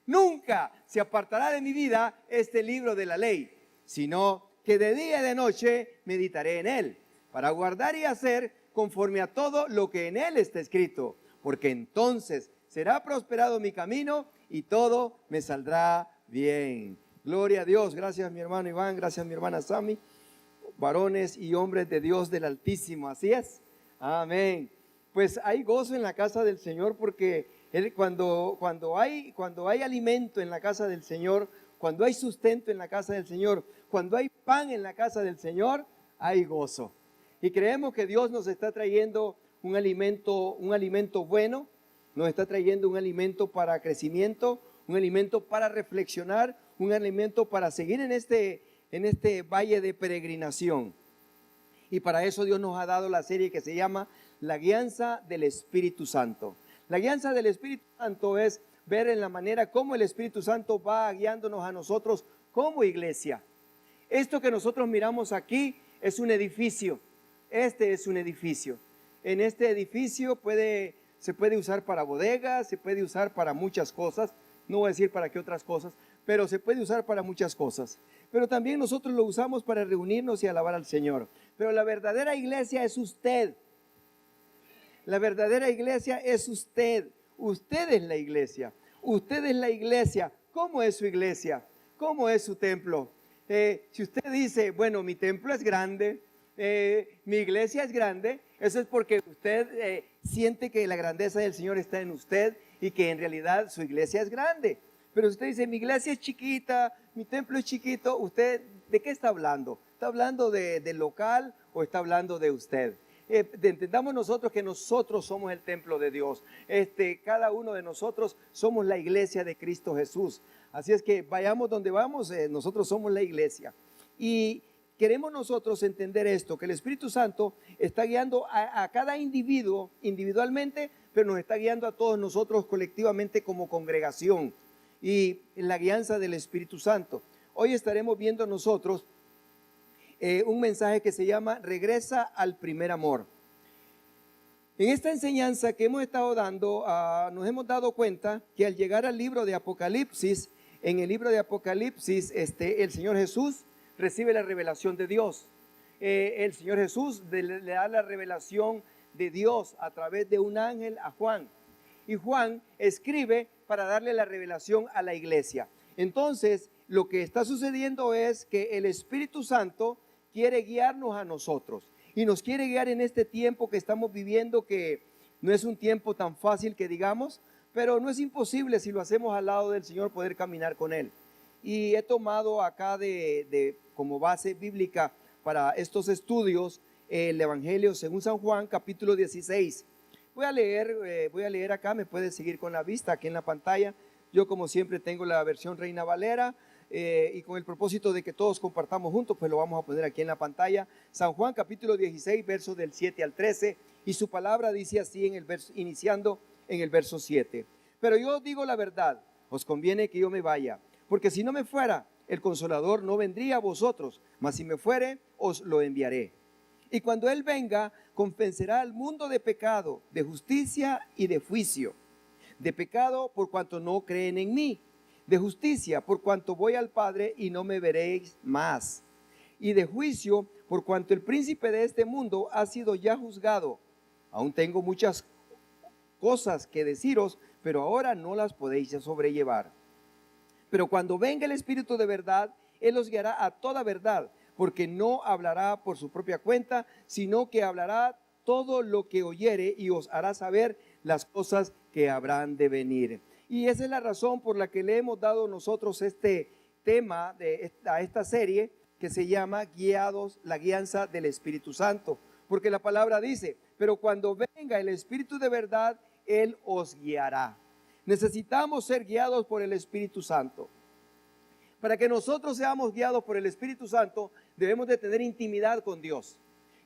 Nunca se apartará de mi vida este libro de la ley, sino que de día y de noche meditaré en él, para guardar y hacer conforme a todo lo que en él está escrito, porque entonces será prosperado mi camino y todo me saldrá bien. Gloria a Dios. Gracias mi hermano Iván, gracias mi hermana Sami, varones y hombres de Dios del Altísimo. Así es. Amén. Pues hay gozo en la casa del Señor, porque cuando hay alimento en la casa del Señor, cuando hay sustento en la casa del Señor, cuando hay pan en la casa del Señor, hay gozo. Y creemos que Dios nos está trayendo un alimento bueno, nos está trayendo un alimento para crecimiento, un alimento para reflexionar, un alimento para seguir en este valle de peregrinación. Y para eso Dios nos ha dado la serie que se llama La Guianza del Espíritu Santo. La guianza del Espíritu Santo es ver en la manera cómo el Espíritu Santo va guiándonos a nosotros como iglesia. Esto que nosotros miramos aquí es un edificio. Este es un edificio. En este edificio se puede usar para bodegas, se puede usar para muchas cosas. No voy a decir para qué otras cosas, pero se puede usar para muchas cosas. Pero también nosotros lo usamos para reunirnos y alabar al Señor. Pero la verdadera iglesia es usted. La verdadera iglesia es usted. Usted es la iglesia. Usted es la iglesia. ¿Cómo es su iglesia? ¿Cómo es su templo? Si usted dice, bueno, mi templo es grande, mi iglesia es grande, eso es porque usted siente que la grandeza del Señor está en usted y que en realidad su iglesia es grande. Pero usted dice, mi iglesia es chiquita, mi templo es chiquito, ¿usted de qué está hablando? ¿Está hablando del local o está hablando de usted? Entendamos nosotros que nosotros somos el templo de Dios. Cada uno de nosotros somos la iglesia de Cristo Jesús. Así es que vayamos donde vamos, nosotros somos la iglesia. Y queremos nosotros entender esto, que el Espíritu Santo está guiando a cada individuo individualmente, pero nos está guiando a todos nosotros colectivamente como congregación. Y en la guianza del Espíritu Santo. Hoy estaremos viendo nosotros un mensaje que se llama Regresa al primer amor. En esta enseñanza que hemos estado dando, nos hemos dado cuenta que al llegar al libro de Apocalipsis, en el libro de Apocalipsis, el Señor Jesús recibe la revelación de Dios. El Señor Jesús le da la revelación de Dios a través de un ángel a Juan. Y Juan escribe para darle la revelación a la iglesia. Entonces, lo que está sucediendo es que el Espíritu Santo quiere guiarnos a nosotros y nos quiere guiar en este tiempo que estamos viviendo, que no es un tiempo tan fácil que digamos, pero no es imposible si lo hacemos al lado del Señor poder caminar con Él. Y he tomado acá como base bíblica para estos estudios el Evangelio según San Juan, capítulo 16. Voy a leer acá, me puede seguir con la vista aquí en la pantalla. Yo como siempre tengo la versión Reina Valera y con el propósito de que todos compartamos juntos, pues lo vamos a poner aquí en la pantalla. San Juan capítulo 16, versos del 7 al 13, y su palabra dice así iniciando en el verso 7. Pero yo os digo la verdad, os conviene que yo me vaya, porque si no me fuera, el Consolador no vendría a vosotros, mas si me fuere, os lo enviaré. Y cuando Él venga, convencerá al mundo de pecado, de justicia y de juicio. De pecado por cuanto no creen en mí. De justicia por cuanto voy al Padre y no me veréis más. Y de juicio por cuanto el príncipe de este mundo ha sido ya juzgado. Aún tengo muchas cosas que deciros, pero ahora no las podéis sobrellevar. Pero cuando venga el Espíritu de verdad, Él os guiará a toda verdad, porque no hablará por su propia cuenta, sino que hablará todo lo que oyere y os hará saber las cosas que habrán de venir. Y esa es la razón por la que le hemos dado nosotros este tema a esta serie que se llama Guiados, la guianza del Espíritu Santo. Porque la palabra dice, pero cuando venga el Espíritu de verdad, Él os guiará. Necesitamos ser guiados por el Espíritu Santo. Para que nosotros seamos guiados por el Espíritu Santo, debemos de tener intimidad con Dios.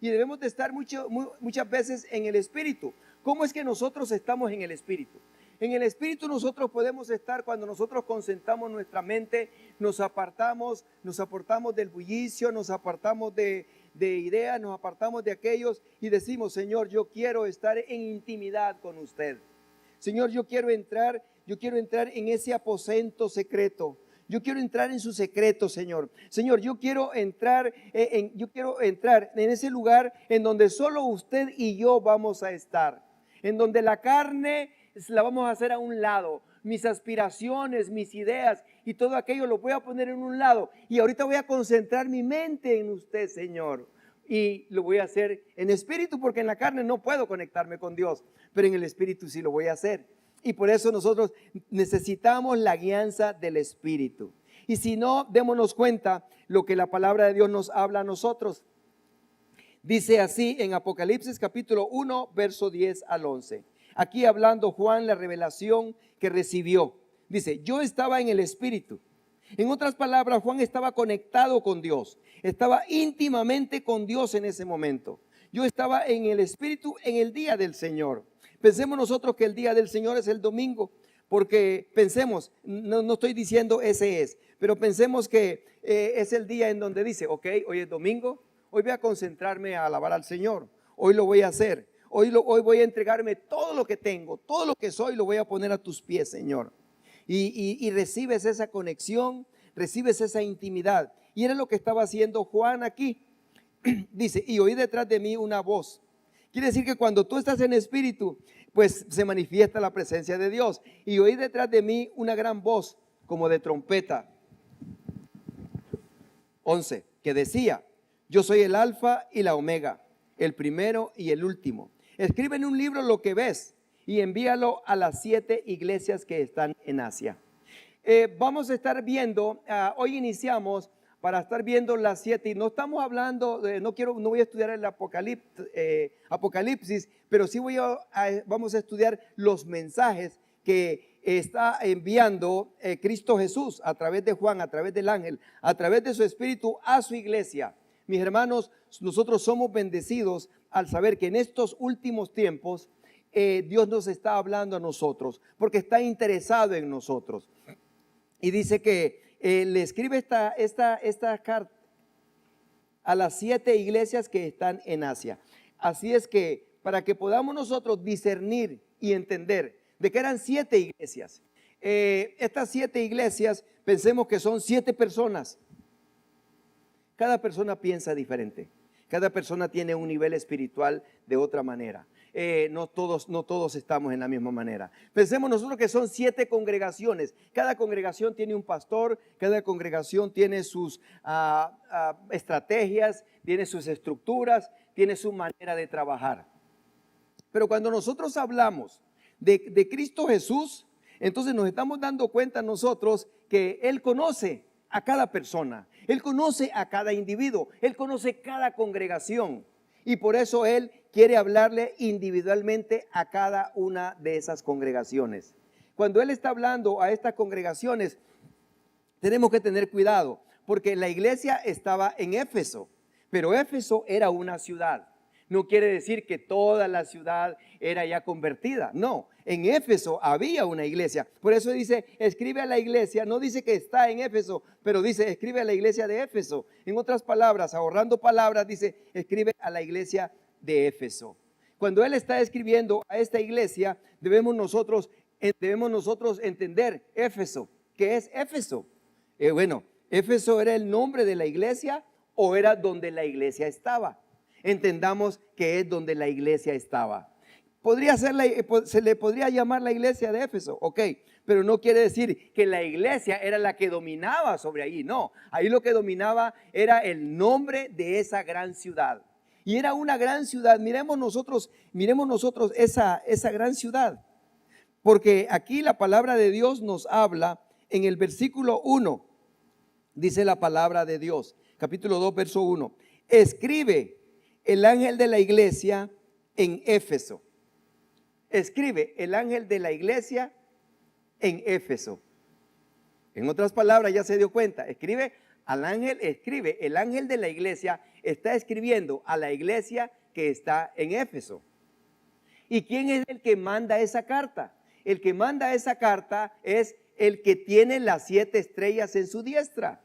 Y debemos de estar muchas veces en el Espíritu. ¿Cómo es que nosotros estamos en el Espíritu? En el Espíritu nosotros podemos estar cuando nosotros concentramos nuestra mente, nos apartamos del bullicio, nos apartamos de ideas, nos apartamos de aquellos y decimos, Señor, yo quiero estar en intimidad con usted. Señor, yo quiero entrar yo quiero entrar en ese aposento secreto. Yo quiero entrar en su secreto, Señor. Señor, yo quiero entrar en ese lugar en donde solo usted y yo vamos a estar. En donde la carne la vamos a hacer a un lado. Mis aspiraciones, mis ideas y todo aquello lo voy a poner en un lado. Y ahorita voy a concentrar mi mente en usted, Señor. Y lo voy a hacer en espíritu, porque en la carne no puedo conectarme con Dios, pero en el espíritu sí lo voy a hacer. Y por eso nosotros necesitamos la guianza del espíritu. Y si no, démonos cuenta lo que la palabra de Dios nos habla a nosotros. Dice así en Apocalipsis capítulo 1, verso 10 al 11. Aquí hablando Juan la revelación que recibió. Dice, yo estaba en el espíritu. En otras palabras, Juan estaba conectado con Dios. Estaba íntimamente con Dios en ese momento. Yo estaba en el espíritu en el día del Señor. Pensemos nosotros que el día del Señor es el domingo, porque pensemos, no estoy diciendo ese es, pero pensemos que es el día en donde dice, ok, hoy es domingo, hoy voy a concentrarme a alabar al Señor, hoy lo voy a hacer, hoy voy a entregarme todo lo que tengo, todo lo que soy lo voy a poner a tus pies, Señor. Y recibes esa conexión, recibes esa intimidad. Y era lo que estaba haciendo Juan aquí. Dice, y oí detrás de mí una voz. Quiere decir que cuando tú estás en espíritu, pues se manifiesta la presencia de Dios. Y oí detrás de mí una gran voz, como de trompeta. 11, que decía, yo soy el alfa y la omega, el primero y el último. Escribe en un libro lo que ves y envíalo a las 7 iglesias que están en Asia. Vamos a estar viendo, hoy iniciamos para estar viendo las 7, y no estamos hablando, no voy a estudiar el Apocalipsis, pero sí vamos a estudiar los mensajes que está enviando Cristo Jesús a través de Juan, a través del ángel, a través de su espíritu a su iglesia. Mis hermanos, nosotros somos bendecidos al saber que en estos últimos tiempos Dios nos está hablando a nosotros, porque está interesado en nosotros. Y dice que le escribe esta carta a las 7 iglesias que están en Asia. Así es que para que podamos nosotros discernir y entender de que eran 7 iglesias. Estas 7 iglesias, pensemos que son 7 personas. Cada persona piensa diferente. Cada persona tiene un nivel espiritual de otra manera. No todos estamos en la misma manera. Pensemos nosotros que son 7 congregaciones. Cada congregación tiene un pastor, cada congregación tiene sus estrategias, tiene sus estructuras, tiene su manera de trabajar. Pero cuando nosotros hablamos de Cristo Jesús, entonces nos estamos dando cuenta nosotros que Él conoce a cada persona, Él conoce a cada individuo, Él conoce cada congregación. Y por eso Él quiere hablarle individualmente a cada una de esas congregaciones. Cuando Él está hablando a estas congregaciones, tenemos que tener cuidado, porque la iglesia estaba en Éfeso, pero Éfeso era una ciudad. No quiere decir que toda la ciudad era ya convertida. No, en Éfeso había una iglesia. Por eso dice, escribe a la iglesia. No dice que está en Éfeso, pero dice, escribe a la iglesia de Éfeso. En otras palabras, ahorrando palabras, dice, escribe a la iglesia de Éfeso. Cuando Él está escribiendo a esta iglesia, debemos nosotros entender Éfeso. ¿Qué es Éfeso? Éfeso era el nombre de la iglesia o era donde la iglesia estaba. Entendamos que es donde la iglesia estaba. Se le podría llamar la iglesia de Éfeso, ok, pero no quiere decir que la iglesia era la que dominaba sobre ahí, no. Ahí lo que dominaba era el nombre de esa gran ciudad. Y era una gran ciudad. Miremos nosotros esa gran ciudad. Porque aquí la palabra de Dios nos habla en el versículo 1. Dice la palabra de Dios, capítulo 2, verso 1. Escribe el ángel de la iglesia en Éfeso. Escribe el ángel de la iglesia en Éfeso. En otras palabras, ya se dio cuenta, escribe el ángel de la iglesia, está escribiendo a la iglesia que está en Éfeso. ¿Y quién es el que manda esa carta? El que manda esa carta es el que tiene las 7 estrellas en su diestra.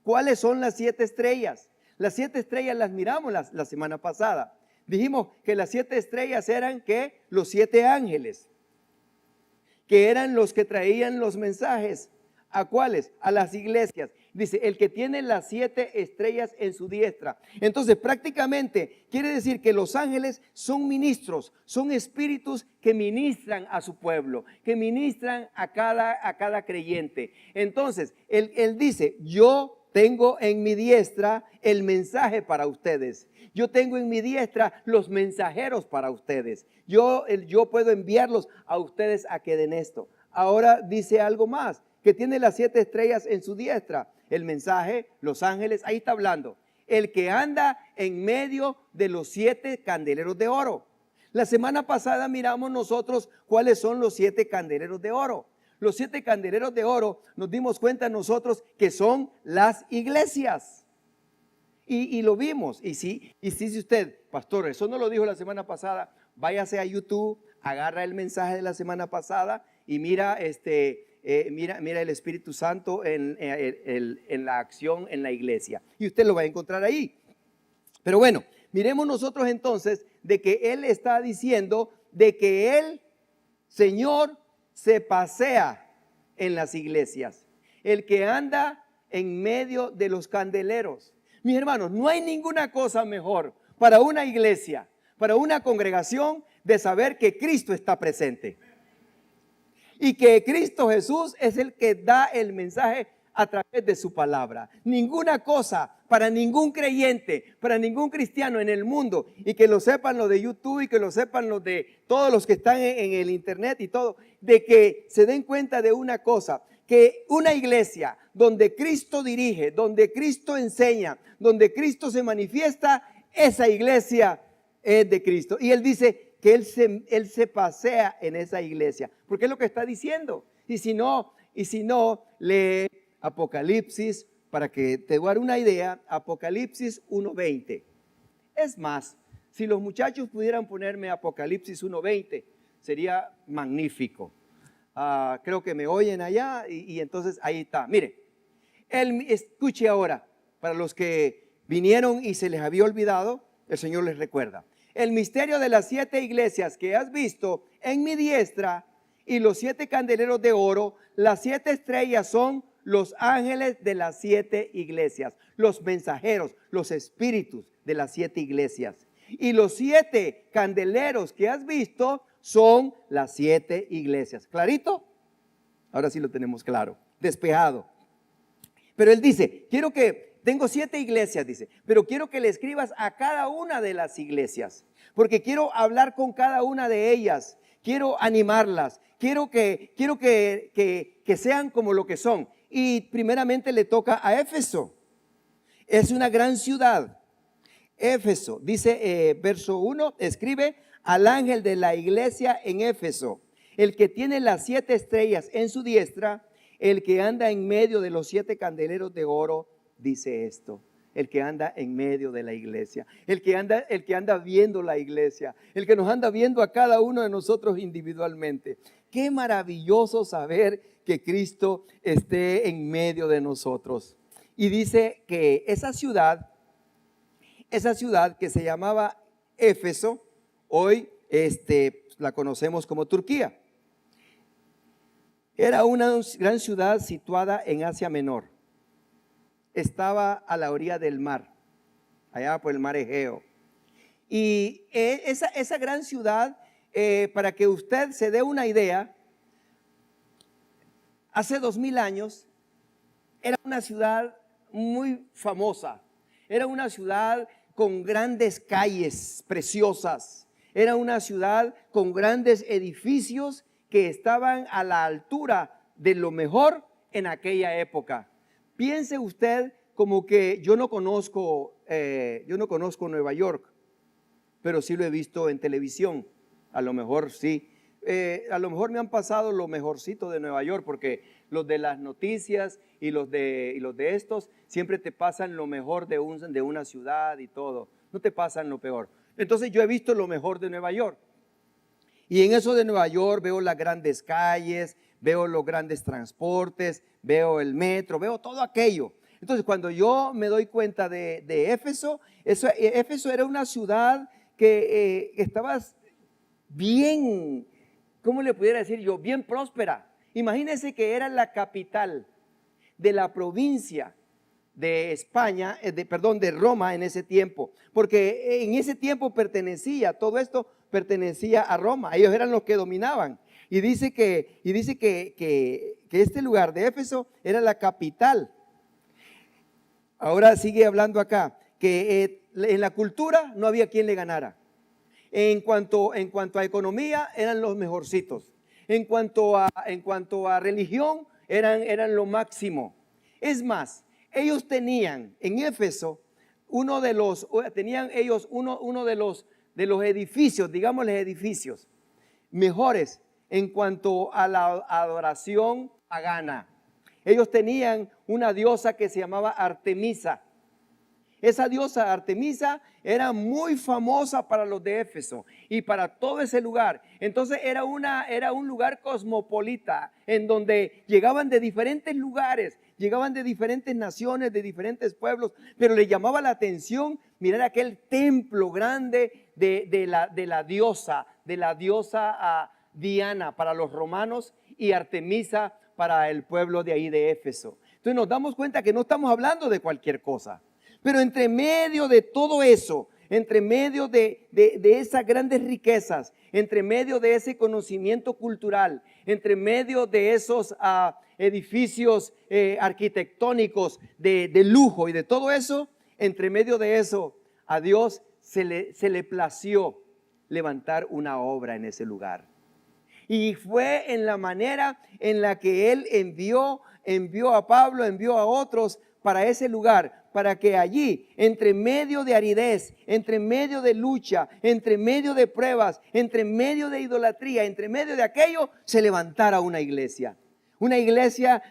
¿Cuáles son las 7 estrellas? Las 7 estrellas las miramos la semana pasada. Dijimos que las 7 estrellas eran ¿qué? Los 7 ángeles. que eran los que traían los mensajes. ¿A cuáles? A las iglesias. Dice, el que tiene las 7 estrellas en su diestra. Entonces, prácticamente quiere decir que los ángeles son ministros, son espíritus que ministran a su pueblo, que ministran a cada creyente. Entonces, él dice, yo tengo en mi diestra el mensaje para ustedes. Yo tengo en mi diestra los mensajeros para ustedes. Yo puedo enviarlos a ustedes a que den esto. Ahora dice algo más, que tiene las 7 estrellas en su diestra. El mensaje, los ángeles, ahí está hablando. El que anda en medio de los 7 candeleros de oro. La semana pasada miramos nosotros cuáles son los 7 candeleros de oro. Los 7 candeleros de oro nos dimos cuenta nosotros que son las iglesias. Y lo vimos. Y si usted, pastor, eso no lo dijo la semana pasada, váyase a YouTube, agarra el mensaje de la semana pasada y mira mira el Espíritu Santo en la acción en la iglesia. Y usted lo va a encontrar ahí. Pero bueno, miremos nosotros entonces de que Él está diciendo de que el Señor se pasea en las iglesias. El que anda en medio de los candeleros. Mis hermanos, no hay ninguna cosa mejor para una iglesia, para una congregación, de saber que Cristo está presente. Y que Cristo Jesús es el que da el mensaje a través de su palabra. Ninguna cosa para ningún creyente, para ningún cristiano en el mundo, y que lo sepan los de YouTube y que lo sepan los de todos los que están en el internet y todo, de que se den cuenta de una cosa, que una iglesia donde Cristo dirige, donde Cristo enseña, donde Cristo se manifiesta, esa iglesia es de Cristo. Y Él dice que Él se pasea en esa iglesia, porque es lo que está diciendo. Y si no, lee Apocalipsis, para que te dé una idea, Apocalipsis 1:20. Es más, si los muchachos pudieran ponerme Apocalipsis 1:20, sería magnífico. Creo que me oyen allá y entonces ahí está. Mire, escuche ahora, para los que vinieron y se les había olvidado, el Señor les recuerda. El misterio de las 7 iglesias que has visto en mi diestra y los 7 candeleros de oro, las 7 estrellas son los ángeles de las 7 iglesias, los mensajeros, los espíritus de las 7 iglesias. Y los 7 candeleros que has visto son las 7 iglesias. ¿Clarito? Ahora sí lo tenemos claro, despejado. Pero Él dice, tengo 7 iglesias, dice, pero quiero que le escribas a cada una de las iglesias, porque quiero hablar con cada una de ellas, quiero animarlas, quiero que sean como lo que son. Y primeramente le toca a Éfeso. Es una gran ciudad. Éfeso, dice verso 1, escribe al ángel de la iglesia en Éfeso, el que tiene las 7 estrellas en su diestra, el que anda en medio de los 7 candeleros de oro, dice esto. El que anda en medio de la iglesia, el que anda viendo la iglesia, el que nos anda viendo a cada uno de nosotros individualmente. Qué maravilloso saber que Cristo esté en medio de nosotros. Y dice que esa ciudad que se llamaba Éfeso, hoy la conocemos como Turquía. Era una gran ciudad situada en Asia Menor. Estaba a la orilla del mar, allá por el mar Egeo. Y esa gran ciudad, para que usted se dé una idea, hace 2000 años era una ciudad muy famosa. Era una ciudad con grandes calles preciosas. Era una ciudad con grandes edificios que estaban a la altura de lo mejor en aquella época. Piense usted como que yo no conozco Nueva York, pero sí lo he visto en televisión. A lo mejor sí. A lo mejor me han pasado lo mejorcito de Nueva York, porque los de las noticias y los de estos siempre te pasan lo mejor de una ciudad y todo. No te pasan lo peor. Entonces yo he visto lo mejor de Nueva York. Y en eso de Nueva York veo las grandes calles, veo los grandes transportes, veo el metro, veo todo aquello. Entonces cuando yo me doy cuenta de Éfeso, Éfeso era una ciudad que estaba bien ¿cómo le pudiera decir yo? Bien próspera. Imagínense que era la capital de la provincia de España, de Roma en ese tiempo, porque en ese tiempo todo esto pertenecía a Roma, ellos eran los que dominaban. Y dice que este lugar de Éfeso era la capital. Ahora sigue hablando acá, que en la cultura no había quien le ganara. En cuanto a economía, eran los mejorcitos. En cuanto a religión, eran lo máximo. Es más, ellos tenían en Éfeso uno de los edificios, digámosles edificios, mejores en cuanto a la adoración pagana. Ellos tenían una diosa que se llamaba Artemisa. Esa diosa Artemisa era muy famosa para los de Éfeso y para todo ese lugar. Entonces era un lugar cosmopolita en donde llegaban de diferentes lugares, llegaban de diferentes naciones, de diferentes pueblos, pero le llamaba la atención mirar aquel templo grande de la diosa Diana para los romanos y Artemisa para el pueblo de ahí de Éfeso. Entonces nos damos cuenta que no estamos hablando de cualquier cosa. Pero entre medio de todo eso, entre medio de esas grandes riquezas, entre medio de ese conocimiento cultural, entre medio de esos edificios arquitectónicos de lujo y de todo eso, entre medio de eso, a Dios se le plació levantar una obra en ese lugar. Y fue en la manera en la que Él envió a Pablo, envió a otros para ese lugar, para que allí, entre medio de aridez, entre medio de lucha, entre medio de pruebas, entre medio de idolatría, entre medio de aquello, se levantara una iglesia. Una iglesia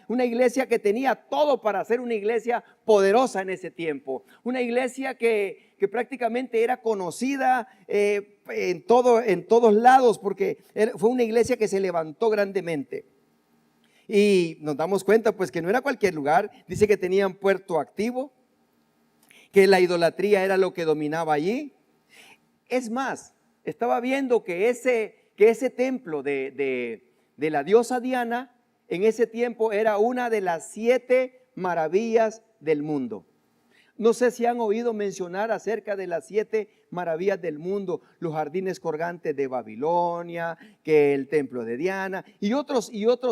que tenía todo para ser una iglesia poderosa en ese tiempo. Una iglesia que prácticamente era conocida en todos lados, porque fue una iglesia que se levantó grandemente. Y nos damos cuenta pues que no era cualquier lugar. Dice que tenían puerto activo, que la idolatría era lo que dominaba allí. Es más, estaba viendo que ese templo de la diosa Diana en ese tiempo era una de las 7 maravillas del mundo. No sé si han oído mencionar acerca de las 7 maravillas del mundo, los jardines colgantes de Babilonia, que el templo de Diana y otros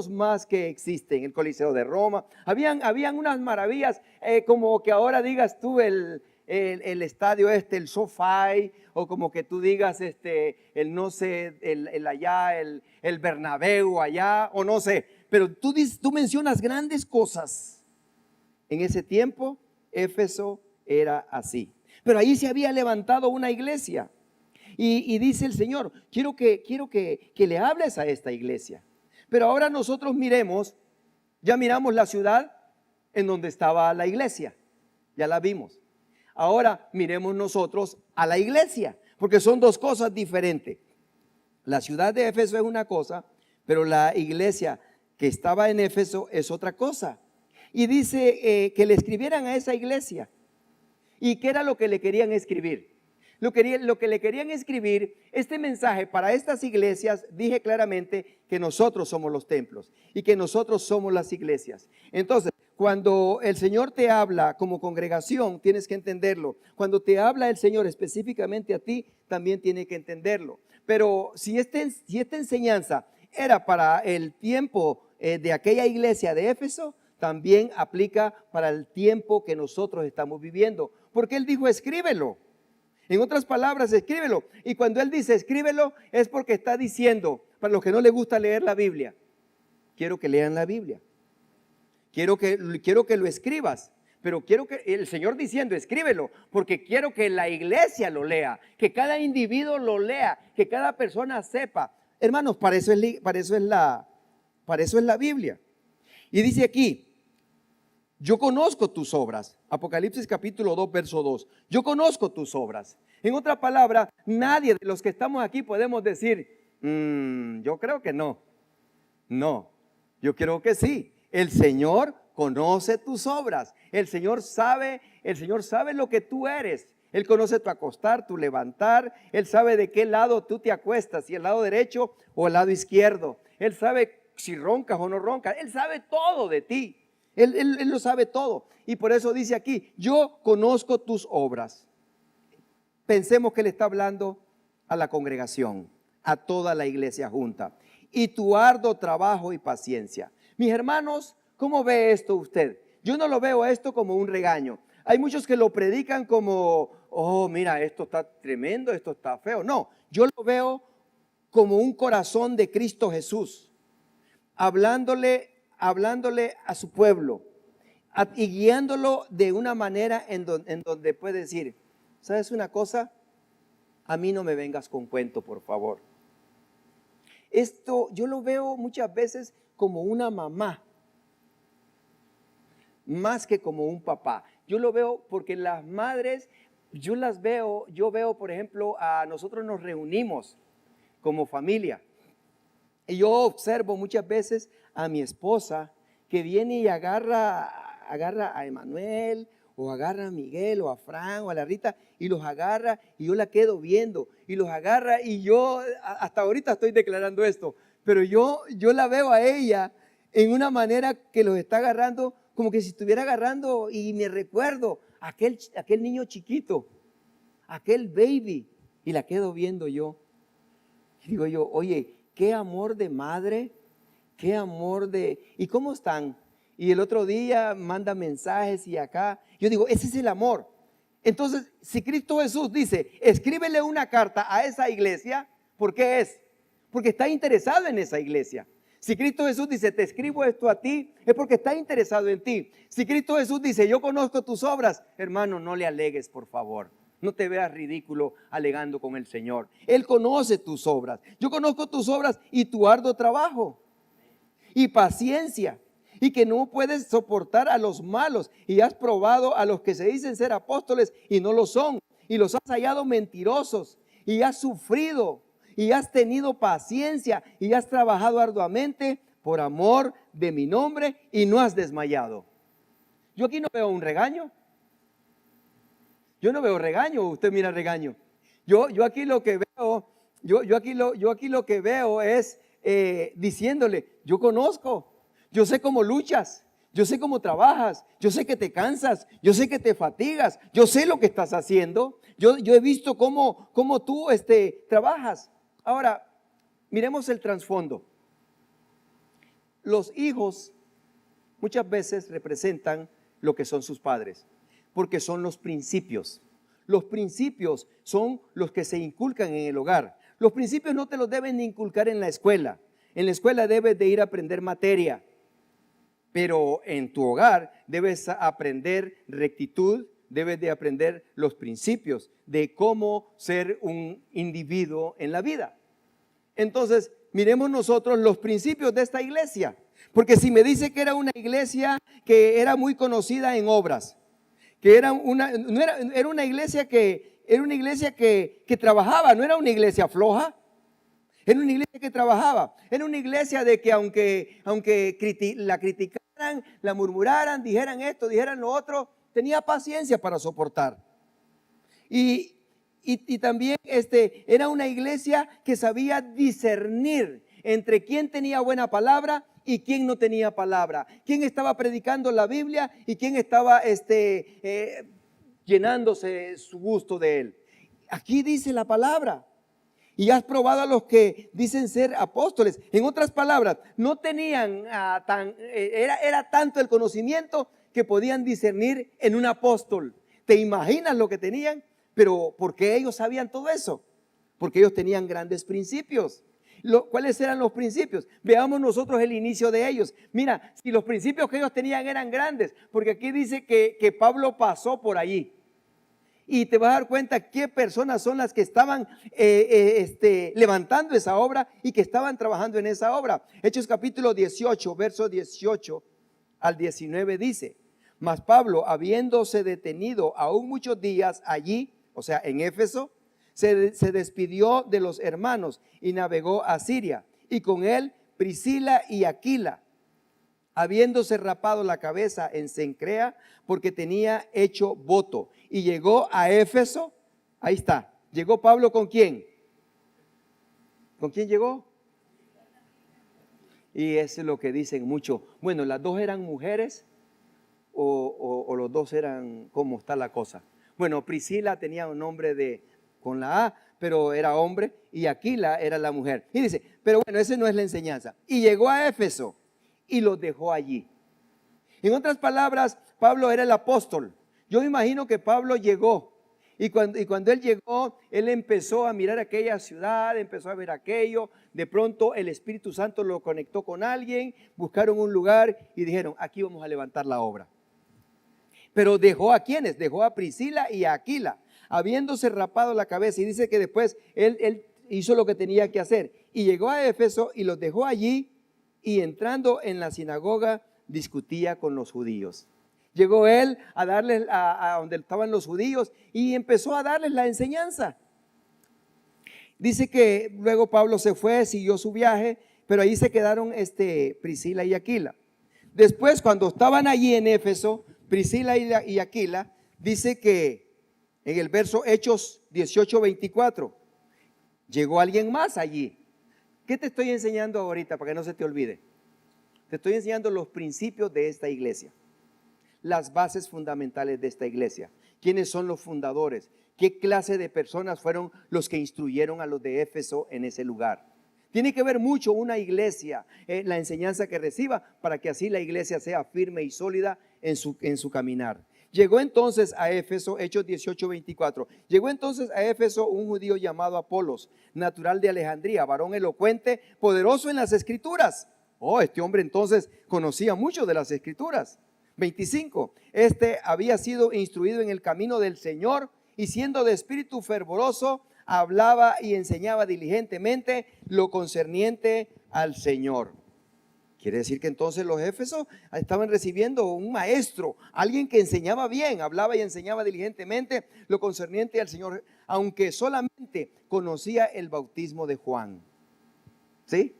más que existen, el Coliseo de Roma. Habían unas maravillas como que ahora digas tú el estadio el SoFi, o como que tú digas el Bernabéu allá, o no sé, pero tú mencionas grandes cosas. En ese tiempo Éfeso era así, pero ahí se había levantado una iglesia y dice el Señor, quiero que le hables a esta iglesia. Pero ahora nosotros ya miramos la ciudad en donde estaba la iglesia, ya la vimos. Ahora miremos nosotros a la iglesia, porque son dos cosas diferentes. La ciudad de Éfeso es una cosa, pero la iglesia que estaba en Éfeso es otra cosa. Y dice que le escribieran a esa iglesia. ¿Y qué era lo que le querían escribir? Lo que le querían escribir, este mensaje para estas iglesias, dije claramente que nosotros somos los templos y que nosotros somos las iglesias. Entonces, cuando el Señor te habla como congregación, tienes que entenderlo. Cuando te habla el Señor específicamente a ti, también tienes que entenderlo. Pero si esta enseñanza era para el tiempo de aquella iglesia de Éfeso, también aplica para el tiempo que nosotros estamos viviendo. Porque Él dijo, escríbelo. En otras palabras, escríbelo. Y cuando Él dice escríbelo, es porque está diciendo, para los que no les gusta leer la Biblia, quiero que lean la Biblia. Quiero que lo escribas. Pero quiero que el Señor diciendo, escríbelo, porque quiero que la iglesia lo lea, que cada individuo lo lea, que cada persona sepa. Hermanos, para eso es la Biblia. Y dice aquí, yo conozco tus obras. Apocalipsis capítulo 2, verso 2. Yo conozco tus obras. En otra palabra, nadie de los que estamos aquí podemos decir, yo creo que no. No, yo creo que sí. El Señor conoce tus obras. El Señor sabe lo que tú eres. Él conoce tu acostar, tu levantar. Él sabe de qué lado tú te acuestas, si el lado derecho o el lado izquierdo. Él sabe si roncas o no roncas. Él sabe todo de ti. Él lo sabe todo. Y por eso dice aquí, yo conozco tus obras. Pensemos que le está hablando a la congregación, a toda la iglesia junta. Y tu arduo trabajo y paciencia. Mis hermanos, ¿cómo ve esto usted? Yo no lo veo esto como un regaño. Hay muchos que lo predican como, oh, mira, esto está tremendo, esto está feo. No, yo lo veo como un corazón de Cristo Jesús, hablándole a su pueblo y guiándolo de una manera en donde puede decir, ¿sabes una cosa? A mí no me vengas con cuento, por favor. Esto yo lo veo muchas veces como una mamá, más que como un papá. Yo lo veo porque las madres, yo veo, por ejemplo, a nosotros nos reunimos como familia. Y yo observo muchas veces a mi esposa que viene y agarra a Emanuel, o agarra a Miguel, o a Fran, o a la Rita, y los agarra, y yo la quedo viendo, y los agarra, y yo hasta ahorita estoy declarando esto, pero yo la veo a ella en una manera que los está agarrando, como que si estuviera agarrando, y me recuerdo, aquel niño chiquito, aquel baby, y la quedo viendo yo. Y digo yo, oye, qué amor de madre, qué amor de... ¿Y cómo están? Y el otro día manda mensajes y acá. Yo digo, ese es el amor. Entonces, si Cristo Jesús dice, escríbele una carta a esa iglesia, ¿por qué es? Porque está interesado en esa iglesia. Si Cristo Jesús dice, te escribo esto a ti, es porque está interesado en ti. Si Cristo Jesús dice, yo conozco tus obras, hermano, no le alegues, por favor. No te veas ridículo alegando con el Señor. Él conoce tus obras. Yo conozco tus obras y tu arduo trabajo y paciencia, y que no puedes soportar a los malos, y has probado a los que se dicen ser apóstoles y no lo son, y los has hallado mentirosos, y has sufrido, y has tenido paciencia, y has trabajado arduamente por amor de mi nombre, y no has desmayado. Yo aquí no veo un regaño. Yo no veo regaño. Usted mira regaño. Yo aquí lo que veo, yo aquí lo que veo es diciéndole, yo conozco, yo sé cómo luchas, yo sé cómo trabajas, yo sé que te cansas, yo sé que te fatigas, yo sé lo que estás haciendo, yo he visto cómo tú trabajas. Ahora, miremos el trasfondo. Los hijos muchas veces representan lo que son sus padres, porque son los principios. Los principios son los que se inculcan en el hogar. Los principios no te los deben inculcar en la escuela. En la escuela debes de ir a aprender materia, pero en tu hogar debes aprender rectitud, debes de aprender los principios de cómo ser un individuo en la vida. Entonces, miremos nosotros los principios de esta iglesia, porque si me dice que era una iglesia que era muy conocida en obras, que era una iglesia que trabajaba, no era una iglesia floja, era una iglesia que trabajaba, era una iglesia de que aunque la criticaran, la murmuraran, dijeran esto, dijeran lo otro, tenía paciencia para soportar. Y también era una iglesia que sabía discernir entre quién tenía buena palabra y quién no tenía palabra, quién estaba predicando la Biblia y quién estaba llenándose su gusto de él. Aquí dice la palabra, y has probado a los que dicen ser apóstoles. En otras palabras, no tenían era tanto el conocimiento que podían discernir en un apóstol. ¿Te imaginas lo que tenían? Pero ¿por qué ellos sabían todo eso? Porque ellos tenían grandes principios. ¿Cuáles eran los principios? Veamos nosotros el inicio de ellos. Mira, si los principios que ellos tenían eran grandes, porque aquí dice que Pablo pasó por allí. Y te vas a dar cuenta qué personas son las que estaban levantando esa obra y que estaban trabajando en esa obra. Hechos capítulo 18, verso 18 al 19 dice: mas Pablo, habiéndose detenido aún muchos días allí, o sea, en Éfeso, se despidió de los hermanos y navegó a Siria, y con él Priscila y Aquila, habiéndose rapado la cabeza en Cencrea, porque tenía hecho voto. Y llegó a Éfeso. Ahí está. ¿Llegó Pablo con quién? ¿Con quién llegó? Y eso es lo que dicen mucho. Bueno, ¿las dos eran mujeres o los dos eran, cómo está la cosa? Bueno, Priscila tenía un nombre con la A, pero era hombre, y Aquila era la mujer. Y dice, pero bueno, esa no es la enseñanza. Y llegó a Éfeso y los dejó allí. En otras palabras, Pablo era el apóstol. Yo me imagino que Pablo llegó. Y cuando él llegó, él empezó a mirar aquella ciudad, empezó a ver aquello. De pronto el Espíritu Santo lo conectó con alguien, buscaron un lugar y dijeron, aquí vamos a levantar la obra. Pero dejó a quienes, dejó a Priscila y a Aquila, habiéndose rapado la cabeza. Y dice que después él hizo lo que tenía que hacer. Y llegó a Éfeso y los dejó allí, y entrando en la sinagoga discutía con los judíos. Llegó él a darles a donde estaban los judíos y empezó a darles la enseñanza. Dice que luego Pablo se fue, siguió su viaje, pero ahí se quedaron Priscila y Aquila. Después, cuando estaban allí en Éfeso, Priscila y Aquila, dice que en el verso Hechos 18:24, llegó alguien más allí. ¿Qué te estoy enseñando ahorita para que no se te olvide? Te estoy enseñando los principios de esta iglesia. Las bases fundamentales de esta iglesia. ¿Quiénes son los fundadores? ¿Qué clase de personas fueron los que instruyeron a los de Éfeso en ese lugar? Tiene que ver mucho una iglesia, la enseñanza que reciba, para que así la iglesia sea firme y sólida en su caminar. Llegó entonces a Éfeso, Hechos 18:24. Llegó entonces a Éfeso un judío llamado Apolos, natural de Alejandría, varón elocuente, poderoso en las escrituras. Este hombre entonces conocía mucho de las escrituras. 25. Este había sido instruido en el camino del Señor, y siendo de espíritu fervoroso, hablaba y enseñaba diligentemente lo concerniente al Señor. Quiere decir que entonces los éfesos estaban recibiendo un maestro, alguien que enseñaba bien, hablaba y enseñaba diligentemente lo concerniente al Señor, aunque solamente conocía el bautismo de Juan. ¿Sí?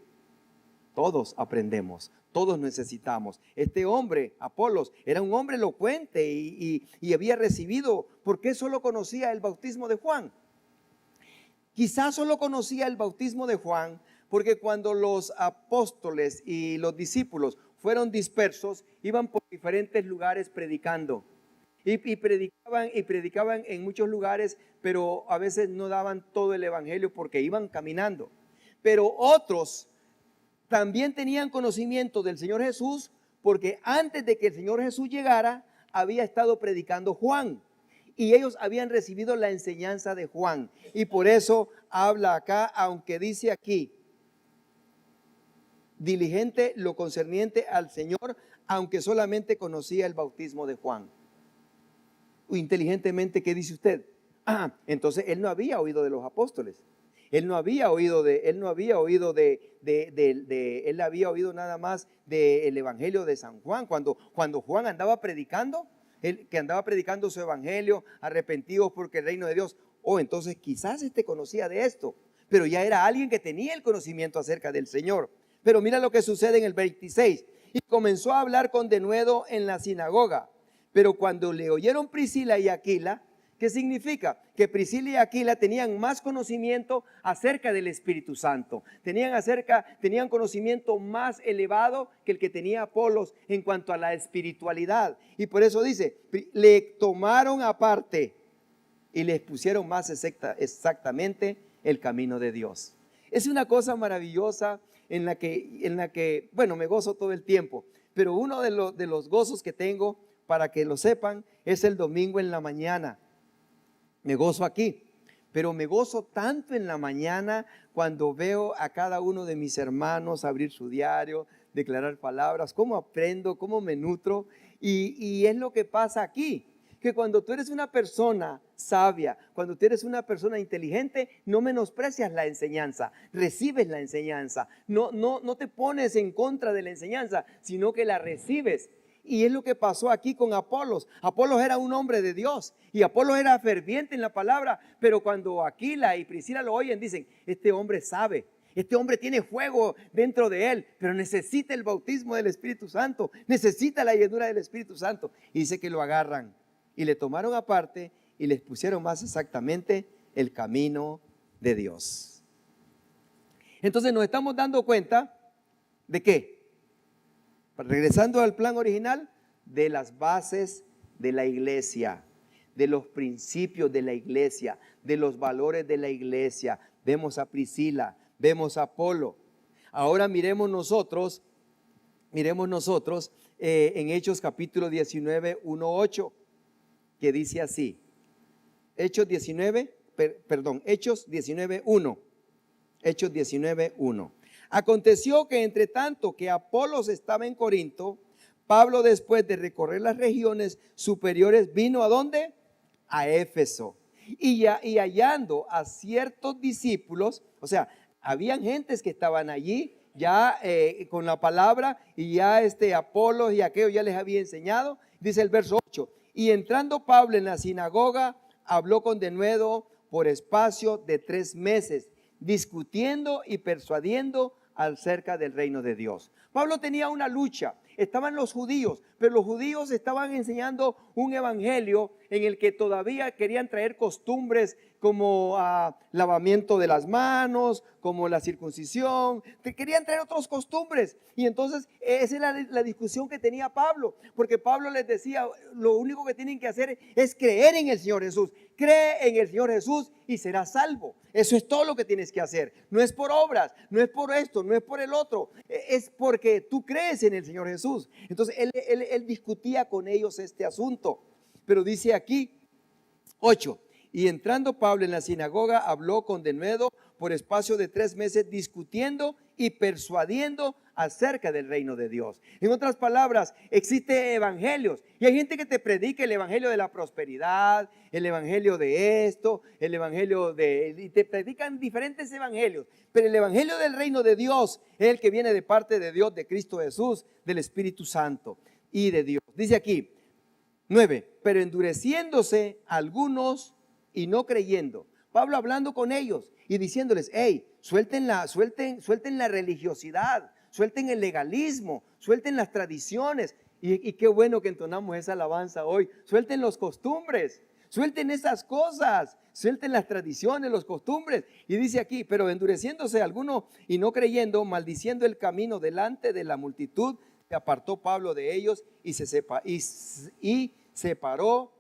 Todos aprendemos. Todos necesitamos. Este hombre, Apolos, era un hombre elocuente y había recibido. ¿Por qué solo conocía el bautismo de Juan? Quizás solo conocía el bautismo de Juan porque cuando los apóstoles y los discípulos fueron dispersos, iban por diferentes lugares predicando. Y predicaban en muchos lugares, pero a veces no daban todo el evangelio porque iban caminando. Pero otros también tenían conocimiento del Señor Jesús, porque antes de que el Señor Jesús llegara, había estado predicando Juan, y ellos habían recibido la enseñanza de Juan, y por eso habla acá, aunque dice aquí, diligente lo concerniente al Señor, aunque solamente conocía el bautismo de Juan. Inteligentemente, ¿qué dice usted? Entonces él no había oído de los apóstoles. Él había oído nada más del evangelio de San Juan. Cuando Juan andaba predicando, que andaba predicando su evangelio, arrepentidos porque el reino de Dios. Entonces quizás conocía de esto, pero ya era alguien que tenía el conocimiento acerca del Señor. Pero mira lo que sucede en el 26. Y comenzó a hablar con denuedo en la sinagoga. Pero cuando le oyeron Priscila y Aquila, ¿qué significa? Que Priscila y Aquila tenían más conocimiento acerca del Espíritu Santo. Tenían conocimiento más elevado que el que tenía Apolos en cuanto a la espiritualidad. Y por eso dice, le tomaron aparte y les pusieron más exactamente el camino de Dios. Es una cosa maravillosa en la que, bueno, me gozo todo el tiempo. Pero uno de los gozos que tengo, para que lo sepan, es el domingo en la mañana. Me gozo aquí, pero me gozo tanto en la mañana cuando veo a cada uno de mis hermanos abrir su diario, declarar palabras, cómo aprendo, cómo me nutro. Y es lo que pasa aquí, que cuando tú eres una persona sabia, cuando tú eres una persona inteligente, no menosprecias la enseñanza, recibes la enseñanza, no te pones en contra de la enseñanza, sino que la recibes. Y es lo que pasó aquí con Apolos. Apolos era un hombre de Dios y Apolos era ferviente en la palabra, pero cuando Aquila y Priscila lo oyen, dicen, este hombre sabe. Este hombre tiene fuego dentro de él, pero necesita el bautismo del Espíritu Santo, necesita la llenura del Espíritu Santo. Y dice que lo agarran y le tomaron aparte y les pusieron más exactamente el camino de Dios. Entonces nos estamos dando cuenta de qué, regresando al plan original, de las bases de la iglesia, de los principios de la iglesia, de los valores de la iglesia. Vemos a Priscila, vemos a Apolo. Ahora miremos nosotros en Hechos capítulo 19, 1, 8, que dice así. Hechos 19, 1. Hechos 19, 1. Aconteció que entre tanto que Apolos estaba en Corinto, Pablo, después de recorrer las regiones superiores, vino ¿a dónde? A Éfeso. Y hallando a ciertos discípulos, o sea, habían gentes que estaban allí ya con la palabra, y ya Apolos y aquello ya les había enseñado. Dice el verso 8, y entrando Pablo en la sinagoga, habló con denuedo por espacio de 3 meses, discutiendo y persuadiendo acerca del reino de Dios. Pablo tenía una lucha. Estaban los judíos, pero los judíos estaban enseñando un evangelio en el que todavía querían traer costumbres como lavamiento de las manos, como la circuncisión. Querían traer otras costumbres. Y entonces esa es la discusión que tenía Pablo, porque Pablo les decía, lo único que tienen que hacer es creer en el Señor Jesús. Cree en el Señor Jesús y serás salvo. Eso es todo lo que tienes que hacer. No es por obras, no es por esto, no es por el otro. Es porque tú crees en el Señor Jesús. Entonces él discutía con ellos este asunto. Pero dice aquí 8, y entrando Pablo en la sinagoga, habló con denuedo por espacio de 3 meses, discutiendo y persuadiendo acerca del reino de Dios. En otras palabras, existen evangelios y hay gente que te predica el evangelio de la prosperidad, el evangelio de esto, el evangelio y te predican diferentes evangelios, pero el evangelio del reino de Dios es el que viene de parte de Dios, de Cristo Jesús, del Espíritu Santo y de Dios. Dice aquí 9, pero endureciéndose algunos y no creyendo. Pablo hablando con ellos y diciéndoles, hey, suelten la religiosidad, suelten el legalismo, suelten las tradiciones. Y qué bueno que entonamos esa alabanza hoy. Suelten las costumbres, suelten esas cosas, suelten las tradiciones, las costumbres. Y dice aquí, pero endureciéndose algunos y no creyendo, maldiciendo el camino delante de la multitud, se apartó Pablo de ellos y separó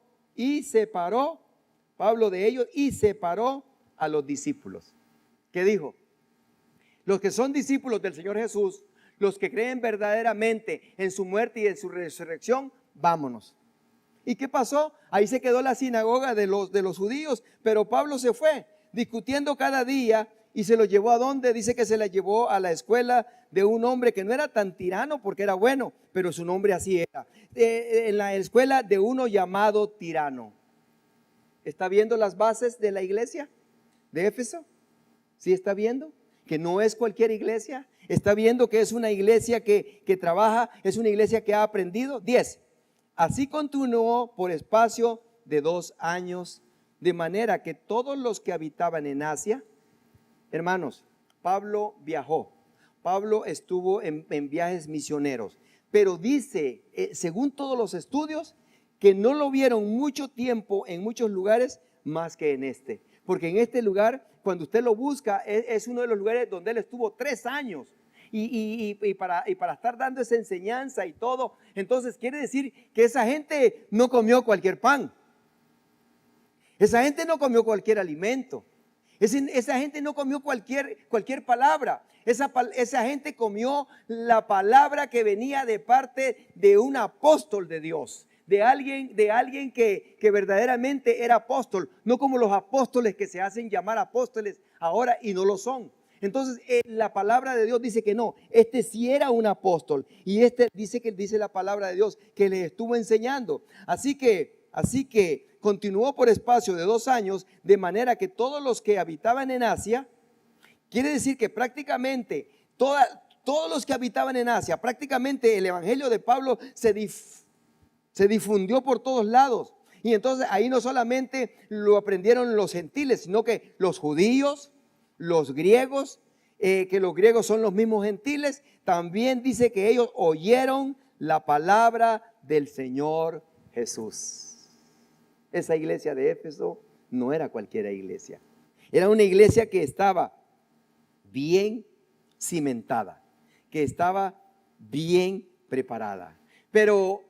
Pablo de ellos y separó a los discípulos. ¿Qué dijo? Los que son discípulos del Señor Jesús, los que creen verdaderamente en su muerte y en su resurrección, vámonos. ¿Y qué pasó? Ahí se quedó la sinagoga de los judíos, pero Pablo se fue discutiendo cada día y se lo llevó ¿a dónde? Dice que se la llevó a la escuela de un hombre que no era tan tirano porque era bueno, pero su nombre así era. En la escuela de uno llamado Tirano. ¿Está viendo las bases de la iglesia de Éfeso? ¿Sí está viendo? Que no es cualquier iglesia. Está viendo que es una iglesia que trabaja, es una iglesia que ha aprendido. 10. Así continuó por espacio de 2 años, de manera que todos los que habitaban en Asia, hermanos, Pablo viajó. Pablo estuvo en viajes misioneros, pero dice, según todos los estudios, que no lo vieron mucho tiempo en muchos lugares más que en este. Porque en este lugar, cuando usted lo busca, es uno de los lugares donde él estuvo 3 años. Y para estar dando esa enseñanza y todo, entonces quiere decir que esa gente no comió cualquier pan. Esa gente no comió cualquier alimento. Esa gente no comió cualquier palabra. Esa gente comió la palabra que venía de parte de un apóstol de Dios. De alguien que verdaderamente era apóstol, no como los apóstoles que se hacen llamar apóstoles ahora y no lo son. Entonces la palabra de Dios dice que no, sí era un apóstol y dice la palabra de Dios que le estuvo enseñando. Así que continuó por espacio de 2 años, de manera que todos los que habitaban en Asia, quiere decir que prácticamente todos los que habitaban en Asia, prácticamente el evangelio de Pablo se difundió por todos lados. Y entonces ahí no solamente lo aprendieron los gentiles, sino que los judíos, los griegos que los griegos son los mismos gentiles, también dice que ellos oyeron la palabra del Señor Jesús. Esa iglesia de Éfeso no era cualquier iglesia. Era una iglesia que estaba bien cimentada, que estaba bien preparada. Pero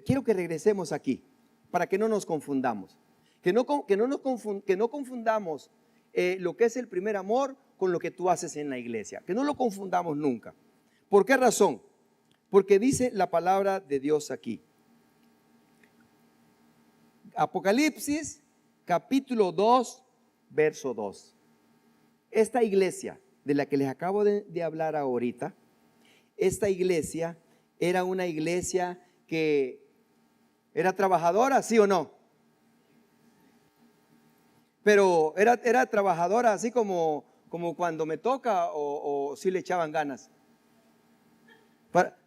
quiero que regresemos aquí para que no nos confundamos. Que no confundamos lo que es el primer amor con lo que tú haces en la iglesia. Que no lo confundamos nunca. ¿Por qué razón? Porque dice la palabra de Dios aquí. Apocalipsis capítulo 2, verso 2. Esta iglesia de la que les acabo de hablar ahorita, esta iglesia era una iglesia que era trabajadora, ¿sí o no? Pero era trabajadora así como cuando me toca o sí le echaban ganas.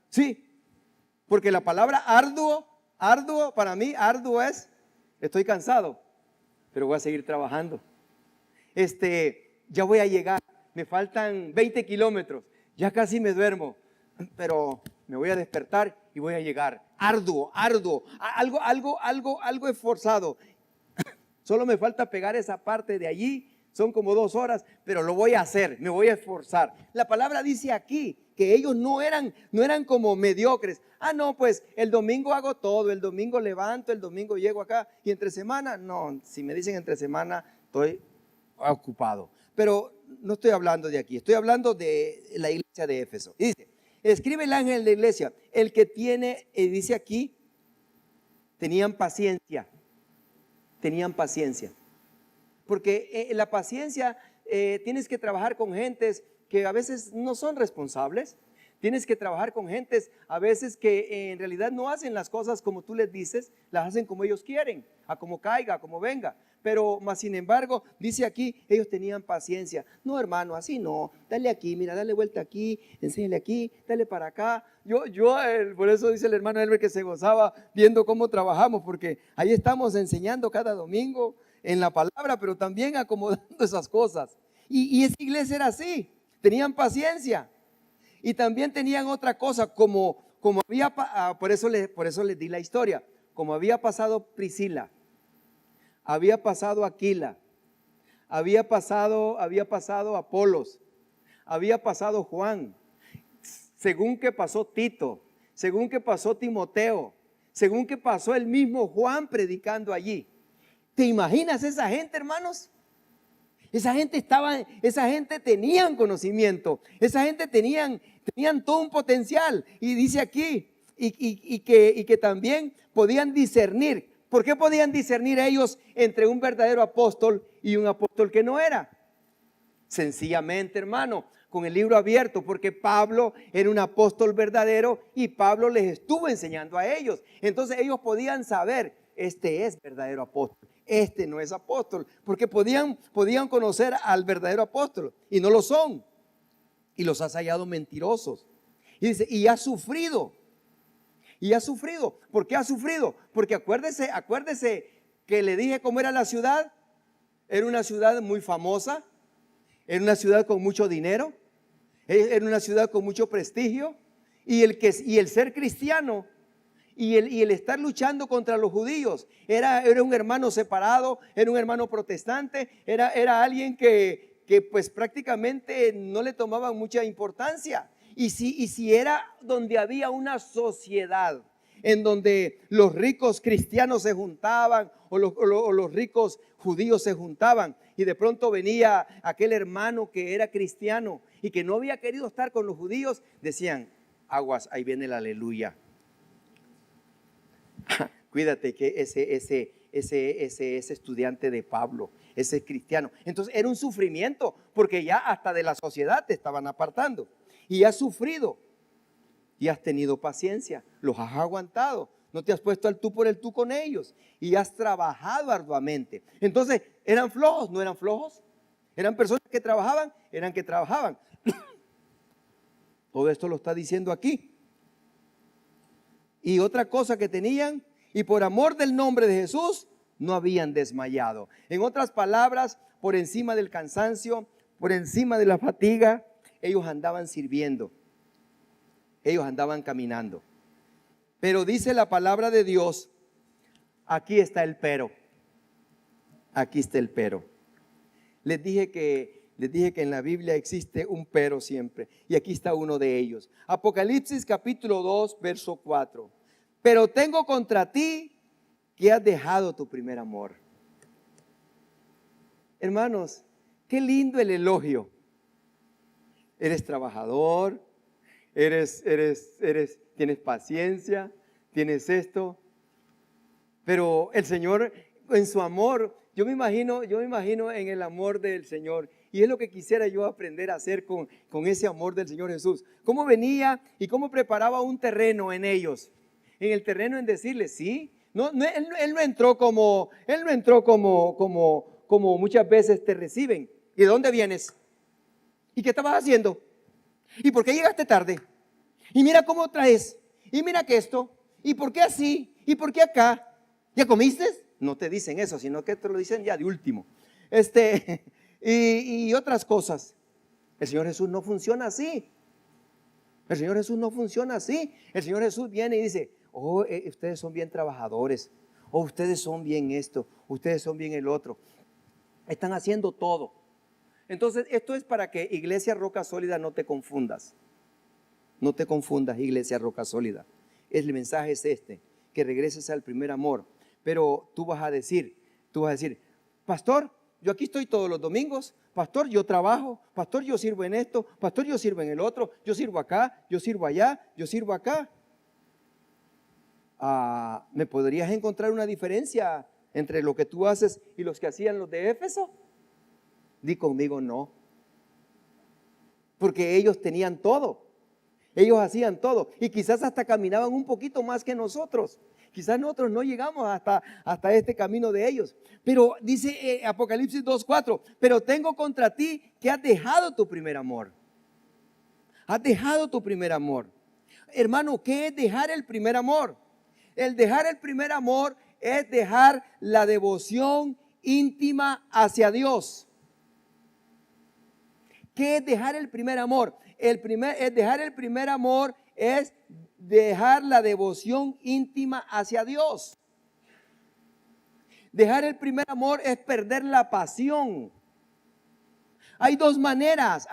Sí, porque la palabra arduo para mí, arduo es, estoy cansado, pero voy a seguir trabajando. Ya voy a llegar, me faltan 20 kilómetros, ya casi me duermo, pero me voy a despertar y voy a llegar. Arduo, algo esforzado. Solo me falta pegar esa parte de allí, son como 2 horas, pero lo voy a hacer, me voy a esforzar. La palabra dice aquí que ellos no eran como mediocres. No, pues el domingo hago todo, el domingo levanto, el domingo llego acá y entre semana, no, si me dicen entre semana estoy ocupado. Pero no estoy hablando de aquí, estoy hablando de la iglesia de Éfeso. Y dice, escribe el ángel de la iglesia, el que tiene, dice aquí, tenían paciencia. Porque la paciencia, tienes que trabajar con gentes que a veces no son responsables. Tienes que trabajar con gentes a veces que en realidad no hacen las cosas como tú les dices, las hacen como ellos quieren, a como caiga, a como venga. Pero más sin embargo, dice aquí, ellos tenían paciencia. No, hermano, así no, dale aquí, mira, dale vuelta aquí, enséñale aquí, dale para acá. Por eso dice el hermano Elber que se gozaba viendo cómo trabajamos, porque ahí estamos enseñando cada domingo en la palabra, pero también acomodando esas cosas. Y esa iglesia era así, tenían paciencia. Y también tenían otra cosa, como había, por eso les di la historia, como había pasado Priscila, había pasado Aquila, había pasado Apolos, había pasado Juan, según que pasó Tito, según que pasó Timoteo, según que pasó el mismo Juan predicando allí. ¿Te imaginas esa gente, hermanos? Esa gente tenían conocimiento, esa gente tenían todo un potencial. Y dice aquí, y que también podían discernir. ¿Por qué podían discernir ellos entre un verdadero apóstol y un apóstol que no era? Sencillamente, hermano, con el libro abierto, porque Pablo era un apóstol verdadero y Pablo les estuvo enseñando a ellos. Entonces ellos podían saber, este es verdadero apóstol, este no es apóstol, porque podían conocer al verdadero apóstol y no lo son. Y los has hallado mentirosos. Y dice, y ha sufrido. ¿Por qué ha sufrido? Porque acuérdese que le dije cómo era la ciudad. Era una ciudad muy famosa, era una ciudad con mucho dinero, era una ciudad con mucho prestigio. Y el ser cristiano y el estar luchando contra los judíos, era un hermano separado, era un hermano protestante, era alguien que pues prácticamente no le tomaban mucha importancia. Y si era donde había una sociedad en donde los ricos cristianos se juntaban o los ricos judíos se juntaban, y de pronto venía aquel hermano que era cristiano y que no había querido estar con los judíos, decían, aguas, ahí viene el aleluya. Cuídate que ese estudiante de Pablo, ese cristiano. Entonces era un sufrimiento, porque ya hasta de la sociedad te estaban apartando. Y has sufrido y has tenido paciencia, los has aguantado, no te has puesto al tú por el tú con ellos y has trabajado arduamente. Entonces, ¿eran flojos? ¿No eran flojos? ¿Eran personas que trabajaban? Eran que trabajaban. Todo esto lo está diciendo aquí. Y otra cosa que tenían, y por amor del nombre de Jesús, no habían desmayado. En otras palabras, por encima del cansancio, por encima de la fatiga, ellos andaban sirviendo. Ellos andaban caminando. Pero dice la palabra de Dios, aquí está el pero. Aquí está el pero. Les dije que en la Biblia existe un pero siempre. Y aquí está uno de ellos. Apocalipsis capítulo 2, verso 4. Pero tengo contra ti que has dejado tu primer amor. Hermanos, qué lindo el elogio. Eres trabajador, tienes paciencia, tienes esto. Pero el Señor en su amor, yo me imagino en el amor del Señor. Y es lo que quisiera yo aprender a hacer con ese amor del Señor Jesús. Cómo venía y cómo preparaba un terreno en ellos. En el terreno en decirles, sí. Él no entró como muchas veces te reciben. ¿Y de dónde vienes? ¿Y qué estabas haciendo? ¿Y por qué llegaste tarde? Y mira cómo traes. Y mira que esto. ¿Y por qué así? ¿Y por qué acá? ¿Ya comiste? No te dicen eso, sino que te lo dicen ya de último. Y otras cosas. El Señor Jesús no funciona así. El Señor Jesús no funciona así. El Señor Jesús viene y dice, oh, ustedes son bien trabajadores. O ustedes son bien esto. Ustedes son bien el otro. Están haciendo todo. Entonces, esto es para que Iglesia Roca Sólida no te confundas. No te confundas, Iglesia Roca Sólida. El mensaje es este, que regreses al primer amor. Pero tú vas a decir, pastor, yo aquí estoy todos los domingos. Pastor, yo trabajo. Pastor, yo sirvo en esto. Pastor, yo sirvo en el otro. Yo sirvo acá, yo sirvo allá, yo sirvo acá. ¿Me podrías encontrar una diferencia entre lo que tú haces y los que hacían los de Éfeso? Di conmigo no. Porque ellos tenían todo. Ellos hacían todo. Y quizás hasta caminaban un poquito más que nosotros. Quizás nosotros no llegamos hasta este camino de ellos. Pero dice Apocalipsis 2:4, pero tengo contra ti que has dejado tu primer amor. Has dejado tu primer amor. Hermano, ¿qué es dejar el primer amor? El dejar el primer amor es dejar la devoción íntima hacia Dios. ¿Qué es dejar el primer amor? Dejar el primer amor es dejar la devoción íntima hacia Dios. Dejar el primer amor es perder la pasión. Hay dos maneras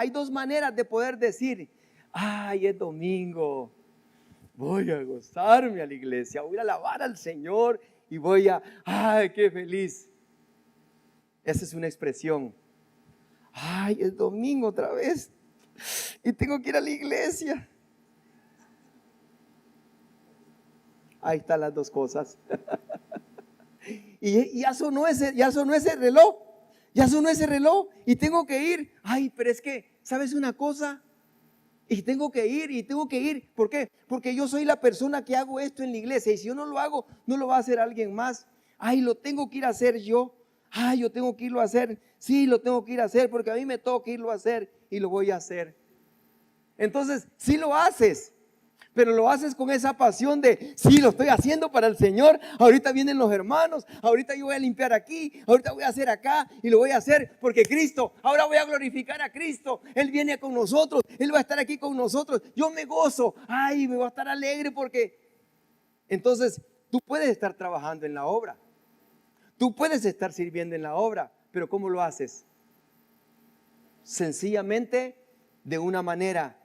de poder decir, ay, es domingo, voy a gozarme a la iglesia, voy a alabar al Señor y ay, qué feliz. Esa es una expresión. Ay, es domingo otra vez y tengo que ir a la iglesia. Ahí están las dos cosas. Y ya sonó ese reloj. Ya sonó ese reloj y tengo que ir. Ay, pero es que, ¿sabes una cosa? Y tengo que ir. ¿Por qué? Porque yo soy la persona que hago esto en la iglesia. Y si yo no lo hago, no lo va a hacer alguien más. Ay, lo tengo que ir a hacer yo. Ay, yo tengo que irlo a hacer. Sí, lo tengo que ir a hacer porque a mí me toca irlo a hacer y lo voy a hacer. Entonces, sí lo haces. Pero lo haces con esa pasión de, sí, lo estoy haciendo para el Señor. Ahorita vienen los hermanos, ahorita yo voy a limpiar aquí, ahorita voy a hacer acá y lo voy a hacer porque Cristo, ahora voy a glorificar a Cristo. Él viene con nosotros, Él va a estar aquí con nosotros. Yo me gozo, ay, me voy a estar alegre porque... Entonces, tú puedes estar trabajando en la obra. Tú puedes estar sirviendo en la obra, pero ¿cómo lo haces? Sencillamente, de una manera.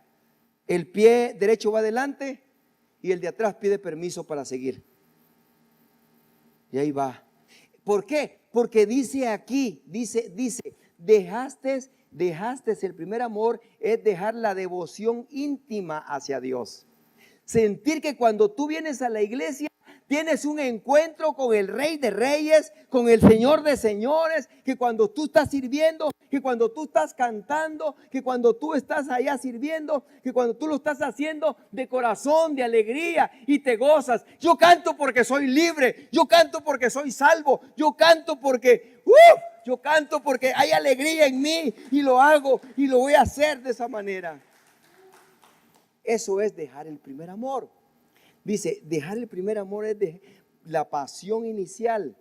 El pie derecho va adelante y el de atrás pide permiso para seguir. Y ahí va. ¿Por qué? Porque dice aquí, dice, dejaste el primer amor, es dejar la devoción íntima hacia Dios. Sentir que cuando tú vienes a la iglesia, tienes un encuentro con el Rey de Reyes, con el Señor de Señores, que cuando tú estás sirviendo, que cuando tú estás cantando, que cuando tú estás allá sirviendo, que cuando tú lo estás haciendo de corazón, de alegría y te gozas. Yo canto porque soy libre, yo canto porque soy salvo, yo canto porque hay alegría en mí y lo hago y lo voy a hacer de esa manera. Eso es dejar el primer amor. Dice, dejar el primer amor es de la pasión inicial,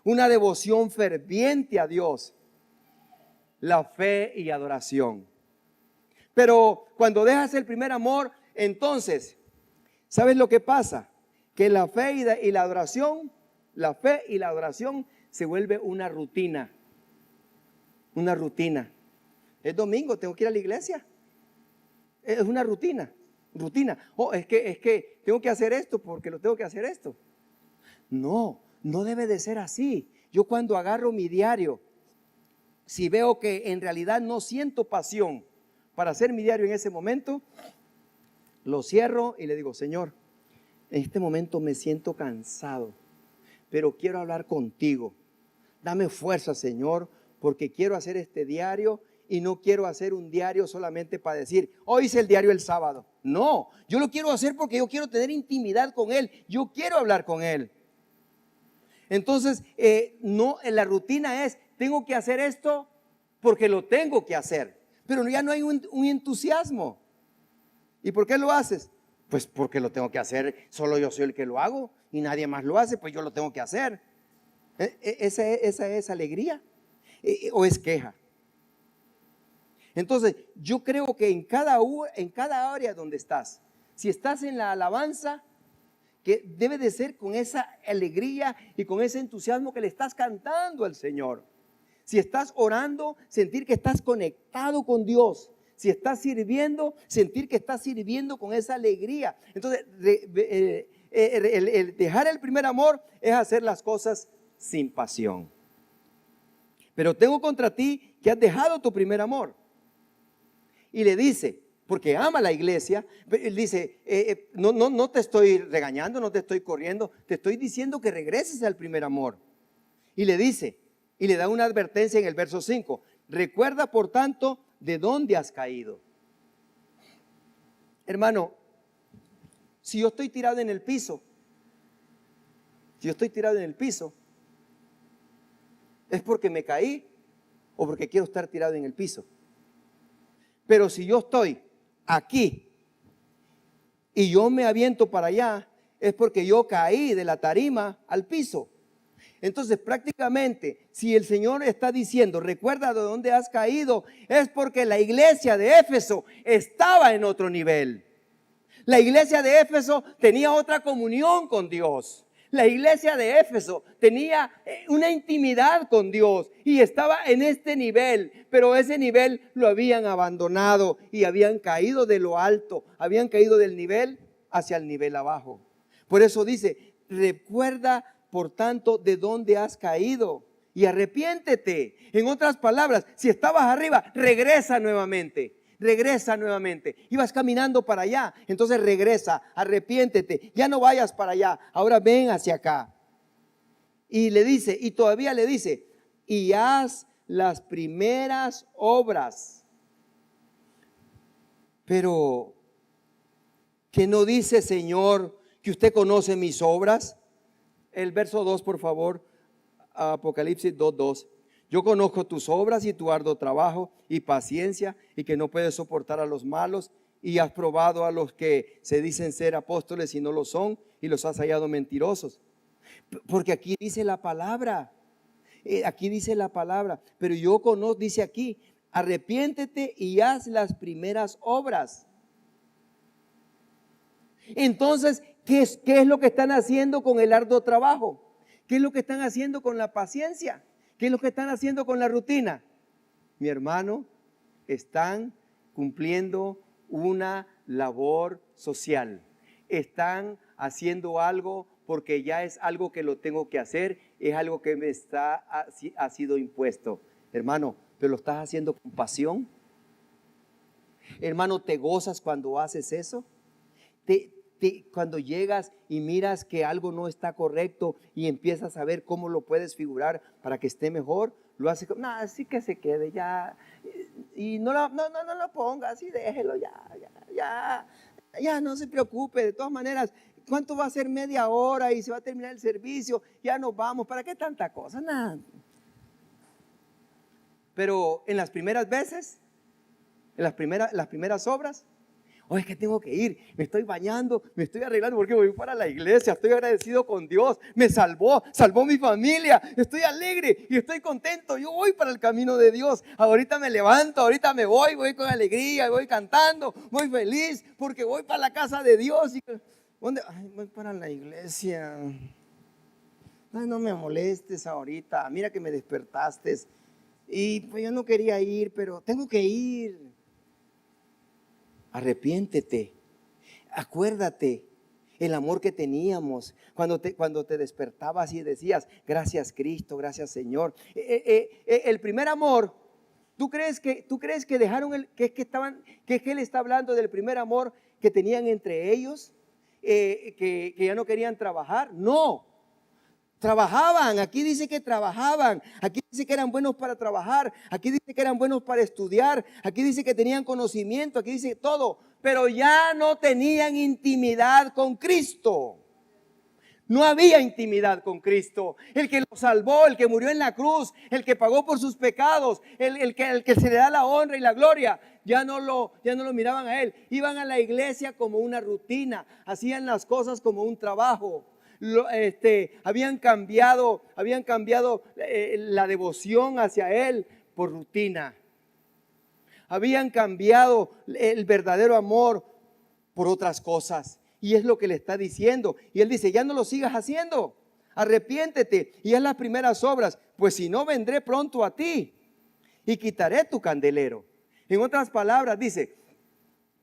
una devoción ferviente a Dios. la fe y adoración. Pero cuando dejas el primer amor, entonces, ¿sabes lo que pasa? Que la fe y la adoración se vuelve una rutina. Una rutina. Es domingo, tengo que ir a la iglesia. Es una rutina. Oh, es que tengo que hacer esto porque lo tengo que hacer esto. No debe de ser así. Yo cuando agarro mi diario, si veo que en realidad no siento pasión para hacer mi diario en ese momento, lo cierro y le digo, Señor, en este momento me siento cansado, pero quiero hablar contigo. Dame fuerza, Señor, porque quiero hacer este diario y no quiero hacer un diario solamente para decir, hoy hice el diario el sábado. No, yo lo quiero hacer porque yo quiero tener intimidad con Él, yo quiero hablar con Él. Entonces, la rutina es, tengo que hacer esto porque lo tengo que hacer, pero ya no hay un entusiasmo. ¿Y por qué lo haces? Pues porque lo tengo que hacer, solo yo soy el que lo hago y nadie más lo hace, pues yo lo tengo que hacer. ¿Esa es alegría o es queja? Entonces, yo creo que en cada área donde estás, si estás en la alabanza, que debe de ser con esa alegría y con ese entusiasmo que le estás cantando al Señor. Si estás orando, sentir que estás conectado con Dios. Si estás sirviendo, sentir que estás sirviendo con esa alegría. Entonces, el dejar el primer amor es hacer las cosas sin pasión. Pero tengo contra ti que has dejado tu primer amor. Y le dice, porque ama a la iglesia, él dice, no te estoy regañando, no te estoy corriendo, te estoy diciendo que regreses al primer amor. Y le dice, y le da una advertencia en el verso 5, recuerda por tanto de dónde has caído. Hermano, si yo estoy tirado en el piso, es porque me caí o porque quiero estar tirado en el piso. Pero si yo estoy aquí y yo me aviento para allá, es porque yo caí de la tarima al piso. Entonces prácticamente si el Señor está diciendo, recuerda de dónde has caído, es porque la iglesia de Éfeso estaba en otro nivel. La iglesia de Éfeso tenía otra comunión con Dios. La iglesia de Éfeso tenía una intimidad con Dios y estaba en este nivel, pero ese nivel lo habían abandonado y habían caído de lo alto, habían caído del nivel hacia el nivel abajo. Por eso dice, recuerda por tanto de dónde has caído y arrepiéntete. En otras palabras, si estabas arriba, regresa nuevamente. Ibas caminando para allá, entonces regresa, arrepiéntete, ya no vayas para allá, ahora ven hacia acá. Y le dice, y todavía le dice, y haz las primeras obras. Pero, ¿qué no dice, Señor, que usted conoce mis obras? El verso 2, por favor, Apocalipsis 2:2. Yo conozco tus obras y tu arduo trabajo y paciencia y que no puedes soportar a los malos y has probado a los que se dicen ser apóstoles y no lo son y los has hallado mentirosos. Porque aquí dice la palabra, pero yo conozco, dice aquí, arrepiéntete y haz las primeras obras. Entonces, ¿qué es lo que están haciendo con el arduo trabajo? ¿Qué es lo que están haciendo con la paciencia? ¿Qué es lo que están haciendo con la rutina? Mi hermano, están cumpliendo una labor social. Están haciendo algo porque ya es algo que lo tengo que hacer, es algo que ha sido impuesto. Hermano, ¿pero lo estás haciendo con pasión? Hermano, ¿te gozas cuando haces eso? Cuando llegas y miras que algo no está correcto y empiezas a ver cómo lo puedes figurar para que esté mejor, lo haces como, así que se quede ya, y no lo ponga, así déjelo ya no se preocupe, de todas maneras, ¿cuánto va a ser media hora y se va a terminar el servicio? Ya nos vamos, ¿para qué tanta cosa? Nada. Pero en las primeras veces, en las primeras obras, Oye, es que tengo que ir, me estoy bañando, me estoy arreglando porque voy para la iglesia, estoy agradecido con Dios, me salvó mi familia, estoy alegre y estoy contento, yo voy para el camino de Dios, ahorita me levanto, ahorita me voy con alegría, voy cantando, voy feliz porque voy para la casa de Dios. ¿Dónde? Ay, voy para la iglesia. Ay, no me molestes ahorita, mira que me despertaste y pues yo no quería ir, pero tengo que ir. Arrepiéntete, acuérdate el amor que teníamos cuando te despertabas y decías, gracias Cristo, gracias Señor. El primer amor, ¿tú crees que dejaron que él está hablando del primer amor que tenían entre ellos, que ya no querían trabajar? No. Trabajaban, aquí dice que trabajaban, aquí dice que eran buenos para trabajar, aquí dice que eran buenos para estudiar, aquí dice que tenían conocimiento, aquí dice todo, pero ya no tenían intimidad con Cristo. No había intimidad con Cristo. El que lo salvó, el que murió en la cruz, el que pagó por sus pecados, el que se le da la honra y la gloria, ya no lo miraban a él. Iban a la iglesia como una rutina, hacían las cosas como un trabajo. Habían cambiado la devoción hacia él por rutina. Habían cambiado el verdadero amor por otras cosas. Y es lo que le está diciendo. Y él dice, ya no lo sigas haciendo. Arrepiéntete y haz las primeras obras, pues si no vendré pronto a ti y quitaré tu candelero. En otras palabras dice,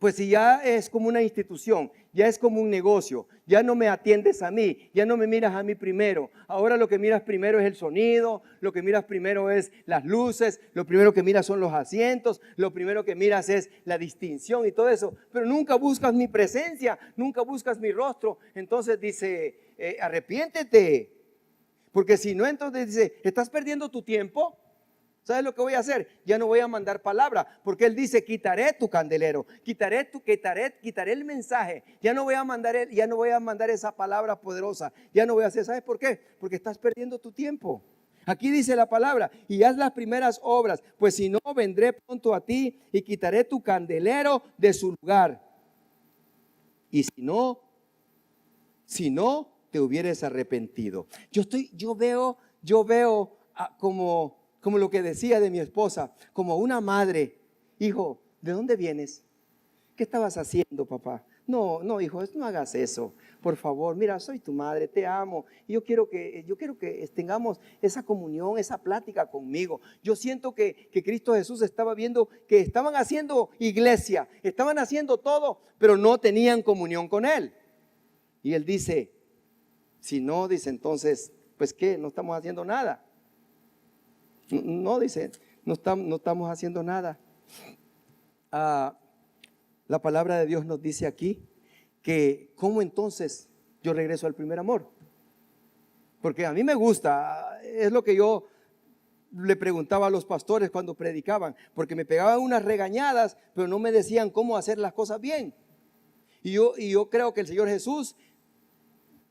pues si ya es como una institución, ya es como un negocio, ya no me atiendes a mí, ya no me miras a mí primero. Ahora lo que miras primero es el sonido, lo que miras primero es las luces, lo primero que miras son los asientos, lo primero que miras es la distinción y todo eso. Pero nunca buscas mi presencia, nunca buscas mi rostro. Entonces dice, arrepiéntete. Porque si no, entonces dice, ¿estás perdiendo tu tiempo? ¿Sabes lo que voy a hacer? Ya no voy a mandar palabra, porque él dice, quitaré tu candelero, quitaré el mensaje. Ya no voy a mandar esa palabra poderosa. Ya no voy a hacer, ¿sabes por qué? Porque estás perdiendo tu tiempo. Aquí dice la palabra, y haz las primeras obras, pues si no, vendré pronto a ti y quitaré tu candelero de su lugar. Y si no te hubieres arrepentido. Yo veo como lo que decía de mi esposa, como una madre. Hijo, ¿de dónde vienes? ¿Qué estabas haciendo, papá? No, hijo, no hagas eso. Por favor, mira, soy tu madre, te amo. Y yo quiero que tengamos esa comunión, esa plática conmigo. Yo siento que Cristo Jesús estaba viendo que estaban haciendo iglesia, estaban haciendo todo, pero no tenían comunión con Él. Y Él dice, si no, dice entonces, pues ¿qué? No estamos haciendo nada. No, dice, no estamos haciendo nada. La palabra de Dios nos dice aquí que ¿cómo entonces yo regreso al primer amor? Porque a mí me gusta, es lo que yo le preguntaba a los pastores cuando predicaban, porque me pegaban unas regañadas, pero no me decían cómo hacer las cosas bien. Y yo creo que el Señor Jesús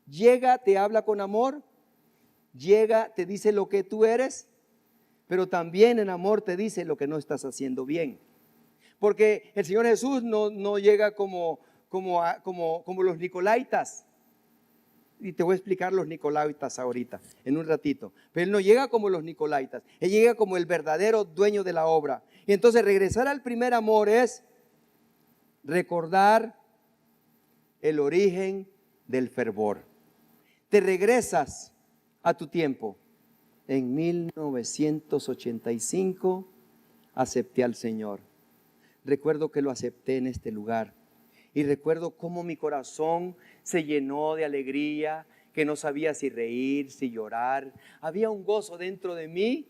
llega, te habla con amor, llega, te dice lo que tú eres, pero también en amor te dice lo que no estás haciendo bien. Porque el Señor Jesús no llega como los nicolaitas. Y te voy a explicar los nicolaitas ahorita, en un ratito. Pero Él no llega como los nicolaitas. Él llega como el verdadero dueño de la obra. Y entonces regresar al primer amor es recordar el origen del fervor. Te regresas a tu tiempo. En 1985 acepté al Señor. Recuerdo que lo acepté en este lugar. Y recuerdo cómo mi corazón se llenó de alegría, que no sabía si reír, si llorar. Había un gozo dentro de mí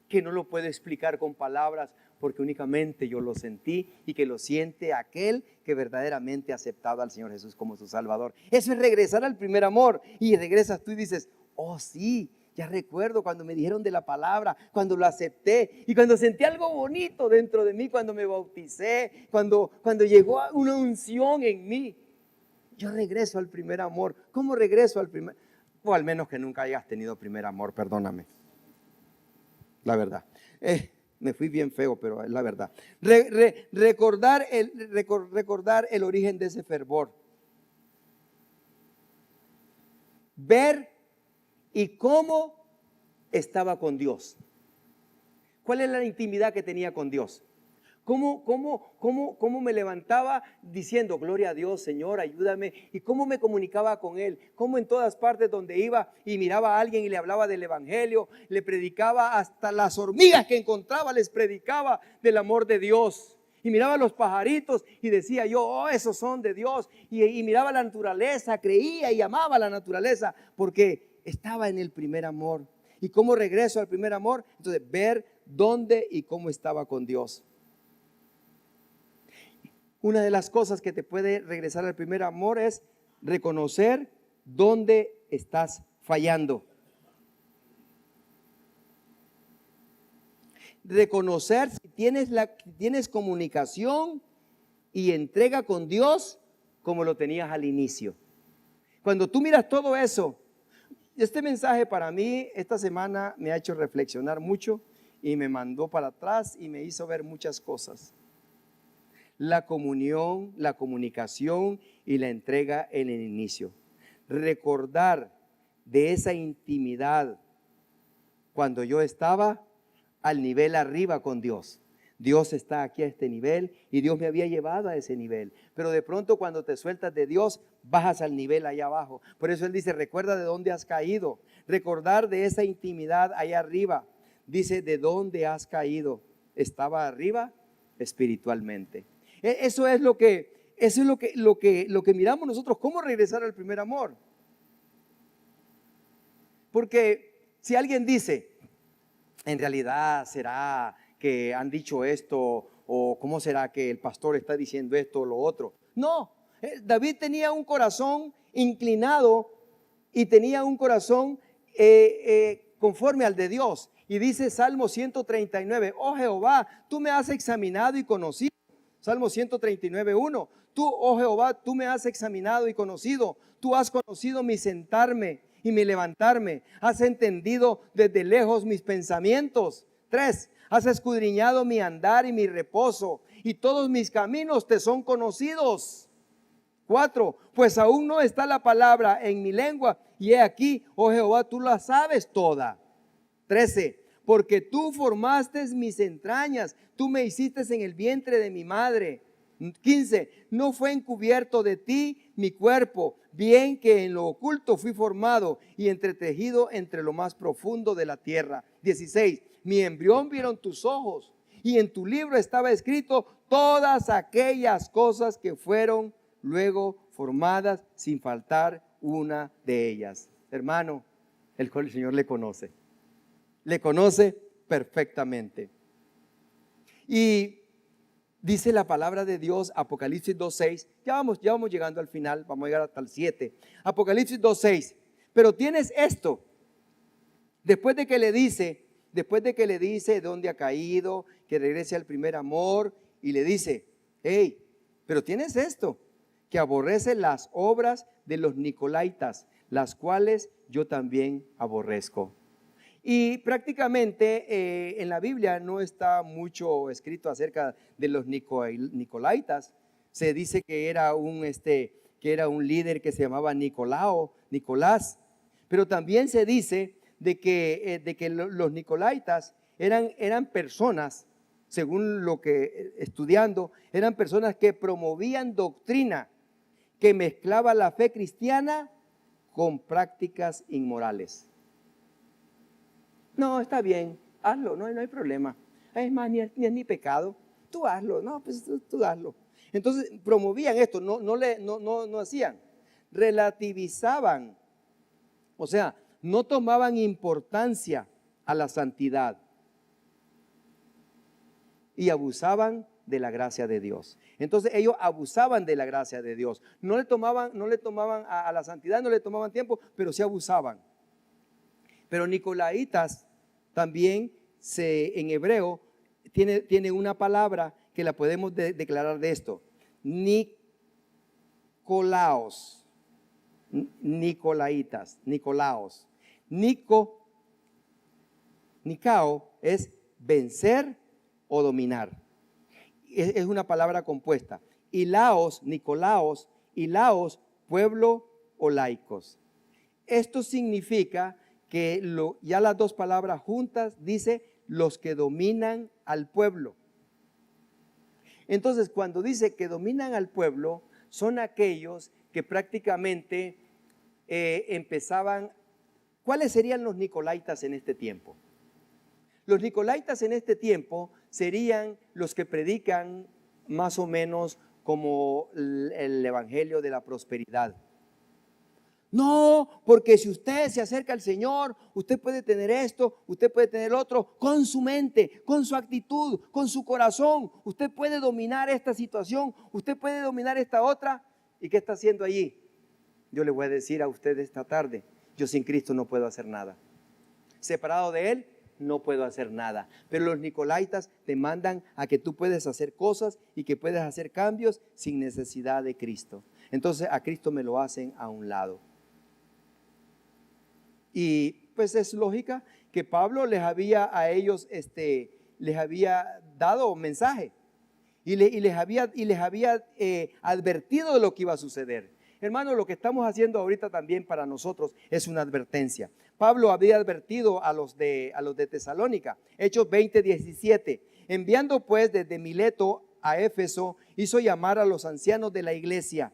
que no lo puedo explicar con palabras, porque únicamente yo lo sentí y que lo siente aquel que verdaderamente ha aceptado al Señor Jesús como su Salvador. Eso es regresar al primer amor. Y regresas tú y dices, oh sí, ya recuerdo cuando me dijeron de la palabra, cuando lo acepté y cuando sentí algo bonito dentro de mí, cuando me bauticé, cuando llegó una unción en mí. Yo regreso al primer amor. ¿Cómo regreso al primer? O al menos que nunca hayas tenido primer amor, perdóname. La verdad. Me fui bien feo, pero es la verdad. Recordar el origen de ese fervor. Ver y cómo estaba con Dios. ¿Cuál es la intimidad que tenía con Dios? ¿Cómo me levantaba diciendo, gloria a Dios, Señor, ayúdame? ¿Y cómo me comunicaba con Él? ¿Cómo en todas partes donde iba y miraba a alguien y le hablaba del Evangelio, le predicaba hasta las hormigas que encontraba, les predicaba del amor de Dios? Y miraba a los pajaritos y decía yo, oh, esos son de Dios. Y miraba la naturaleza, creía y amaba la naturaleza porque estaba en el primer amor. ¿Y cómo regreso al primer amor? Entonces, ver dónde y cómo estaba con Dios. Una de las cosas que te puede regresar al primer amor es reconocer dónde estás fallando. Reconocer si tienes comunicación y entrega con Dios como lo tenías al inicio. Cuando tú miras todo eso, este mensaje para mí esta semana me ha hecho reflexionar mucho y me mandó para atrás y me hizo ver muchas cosas. La comunión, la comunicación y la entrega en el inicio. Recordar de esa intimidad cuando yo estaba al nivel arriba con Dios. Dios está aquí a este nivel y Dios me había llevado a ese nivel. Pero de pronto cuando te sueltas de Dios, bajas al nivel allá abajo. Por eso Él dice, recuerda de dónde has caído. Recordar de esa intimidad allá arriba. Dice, ¿de dónde has caído? Estaba arriba espiritualmente. Eso es lo que miramos nosotros. ¿Cómo regresar al primer amor? Porque si alguien dice, en realidad será que han dicho esto, o cómo será que el pastor está diciendo esto o lo otro. No, David tenía un corazón inclinado y tenía un corazón conforme al de Dios. Y dice Salmo 139, oh Jehová, tú me has examinado y conocido. Salmo 139:1, tú, oh Jehová, tú me has examinado y conocido. Tú has conocido mi sentarme y mi levantarme. Has entendido desde lejos mis pensamientos. 3, has escudriñado mi andar y mi reposo, y todos mis caminos te son conocidos. 4, pues aún no está la palabra en mi lengua, y he aquí, oh Jehová, tú la sabes toda. 13, porque tú formaste mis entrañas, tú me hiciste en el vientre de mi madre. 15, no fue encubierto de ti mi cuerpo, bien que en lo oculto fui formado y entretejido entre lo más profundo de la tierra. 16, mi embrión vieron tus ojos, y en tu libro estaba escrito todas aquellas cosas que fueron luego formadas, sin faltar una de ellas. Hermano, el Señor le conoce perfectamente. Y dice la palabra de Dios, Apocalipsis 2:6, ya vamos llegando al final, vamos a llegar hasta el 7. Apocalipsis 2:6, pero tienes esto, después de que le dice dónde ha caído, que regrese al primer amor, y le dice, hey, pero tienes esto, que aborrece las obras de los nicolaitas, las cuales yo también aborrezco. Y prácticamente en la Biblia no está mucho escrito acerca de los nicolaitas. Se dice que era un líder que se llamaba Nicolás. Pero también se dice de que los nicolaitas eran personas, según lo que estudiando, eran personas que promovían doctrina que mezclaba la fe cristiana con prácticas inmorales. No, está bien, hazlo, no hay problema. Es más, ni es pecado. Tú hazlo, no, pues tú hazlo. Entonces promovían esto, no hacían, relativizaban, o sea, no tomaban importancia a la santidad y abusaban de la gracia de Dios. Entonces ellos abusaban de la gracia de Dios. No le tomaban a la santidad, no le tomaban tiempo, pero sí abusaban. Pero nicolaitas también en hebreo tiene una palabra que la podemos declarar de esto. Nicolaitas. Nicao es vencer o dominar. Es una palabra compuesta. Y laos, Nicolaos, y laos, pueblo o laicos. Esto significa que ya las dos palabras juntas dice los que dominan al pueblo. Entonces, cuando dice que dominan al pueblo, son aquellos que prácticamente empezaban. ¿Cuáles serían los nicolaitas en este tiempo? Los nicolaitas en este tiempo serían los que predican más o menos como el evangelio de la prosperidad. No, porque si usted se acerca al Señor, usted puede tener esto, usted puede tener otro, con su mente, con su actitud, con su corazón. Usted puede dominar esta situación, usted puede dominar esta otra. ¿Y qué está haciendo allí? Yo le voy a decir a usted esta tarde, yo sin Cristo no puedo hacer nada. Separado de Él, no puedo hacer nada. Pero los nicolaitas te mandan a que tú puedes hacer cosas y que puedes hacer cambios sin necesidad de Cristo. Entonces a Cristo me lo hacen a un lado. Y pues es lógica que Pablo les había a ellos, les había dado un mensaje y les había advertido de lo que iba a suceder. Hermano, lo que estamos haciendo ahorita también para nosotros es una advertencia. Pablo había advertido a los de Tesalónica, Hechos 20:17. Enviando pues desde Mileto a Éfeso, hizo llamar a los ancianos de la iglesia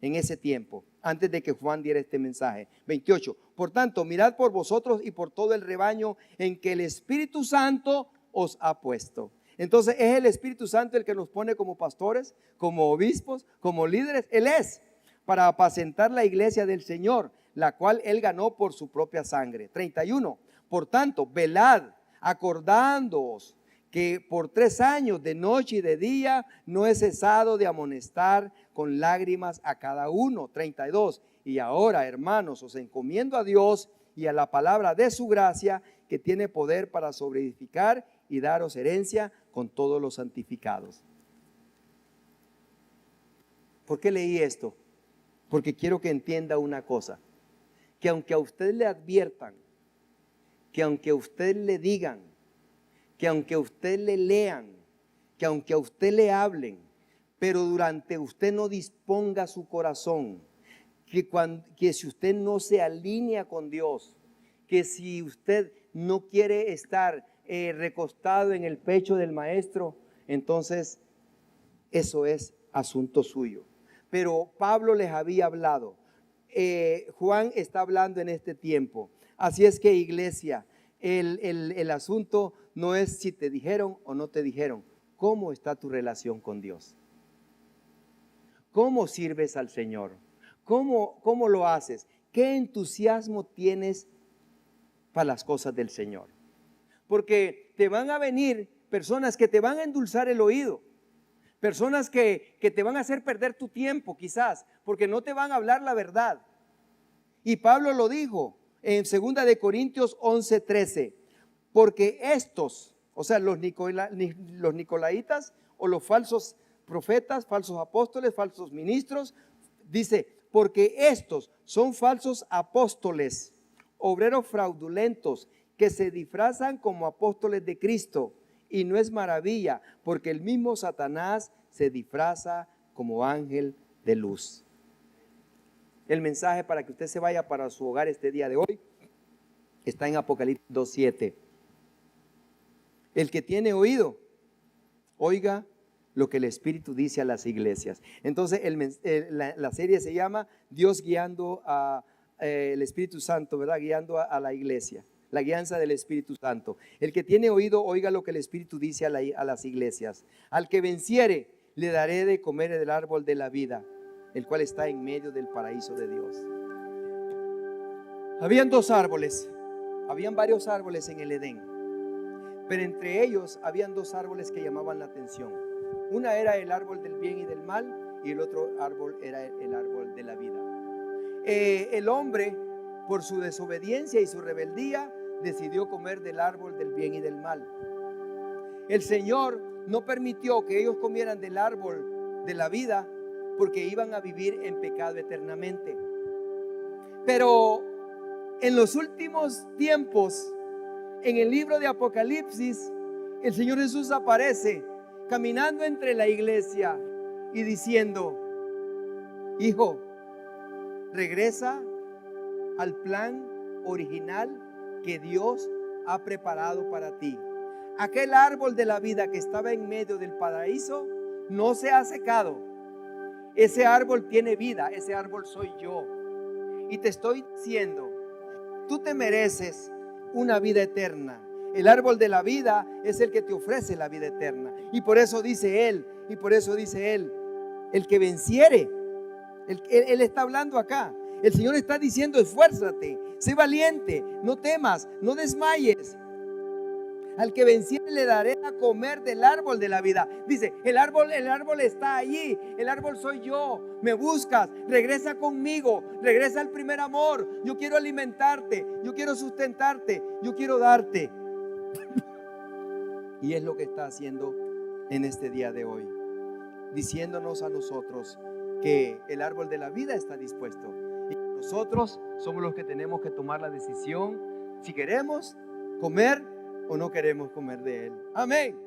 en ese tiempo, antes de que Juan diera este mensaje. 28. Por tanto, mirad por vosotros y por todo el rebaño en que el Espíritu Santo os ha puesto. Entonces, ¿es el Espíritu Santo el que nos pone como pastores, como obispos, como líderes? Él es, para apacentar la iglesia del Señor, la cual Él ganó por su propia sangre. 31. Por tanto, velad, acordándoos que por 3 años de noche y de día no he cesado de amonestar con lágrimas a cada uno. 32. Y ahora, hermanos, os encomiendo a Dios y a la palabra de su gracia, que tiene poder para sobreedificar y daros herencia con todos los santificados. ¿Por qué leí esto? Porque quiero que entienda una cosa, que aunque a usted le adviertan, que aunque a usted le digan, que aunque a usted le lean, que aunque a usted le hablen, pero durante usted no disponga su corazón, que si usted no se alinea con Dios, que si usted no quiere estar recostado en el pecho del maestro, entonces eso es asunto suyo. Pero Pablo les había hablado, Juan está hablando en este tiempo. Así es que, iglesia, el asunto no es si te dijeron o no te dijeron. ¿Cómo está tu relación con Dios? ¿Cómo sirves al Señor? ¿Cómo lo haces? ¿Qué entusiasmo tienes para las cosas del Señor? Porque te van a venir personas que te van a endulzar el oído. Personas que te van a hacer perder tu tiempo quizás, porque no te van a hablar la verdad. Y Pablo lo dijo en 2 de Corintios 11:13, porque estos, o sea, los nicolaitas o los falsos profetas, falsos apóstoles, falsos ministros, dice, porque estos son falsos apóstoles, obreros fraudulentos, que se disfrazan como apóstoles de Cristo. Y no es maravilla, porque el mismo Satanás se disfraza como ángel de luz. El mensaje para que usted se vaya para su hogar este día de hoy está en Apocalipsis 2:7. El que tiene oído, oiga lo que el Espíritu dice a las iglesias. Entonces la serie se llama Dios guiando el Espíritu Santo, ¿verdad? Guiando a la iglesia. La guianza del Espíritu Santo. El que tiene oído, oiga lo que el Espíritu dice a las iglesias. Al que venciere, le daré de comer del árbol de la vida, el cual está en medio del paraíso de Dios. Habían 2 árboles, habían varios árboles en el Edén, pero entre ellos habían 2 árboles que llamaban la atención. Una era el árbol del bien y del mal, y el otro árbol era el árbol de la vida. El hombre, por su desobediencia y su rebeldía, decidió comer del árbol del bien y del mal. El Señor no permitió que ellos comieran del árbol de la vida, porque iban a vivir en pecado eternamente. Pero en los últimos tiempos, en el libro de Apocalipsis, el Señor Jesús aparece caminando entre la iglesia y diciendo: hijo, regresa al plan original que Dios ha preparado para ti. Aquel árbol de la vida que estaba en medio del paraíso no se ha secado. Ese árbol tiene vida, ese árbol soy yo. Y te estoy diciendo, tú te mereces una vida eterna. El árbol de la vida es el que te ofrece la vida eterna. Y por eso dice Él, el que venciere. Él está hablando acá. El Señor está diciendo: esfuérzate, sé valiente, no temas, no desmayes. Al que venciere le daré a comer del árbol de la vida. Dice, el árbol está allí. El árbol soy yo. Me buscas, regresa conmigo, regresa al primer amor. Yo quiero alimentarte, yo quiero sustentarte, yo quiero darte. Y es lo que está haciendo en este día de hoy, diciéndonos a nosotros que el árbol de la vida está dispuesto. Y nosotros somos los que tenemos que tomar la decisión si queremos comer o no queremos comer de él. Amén.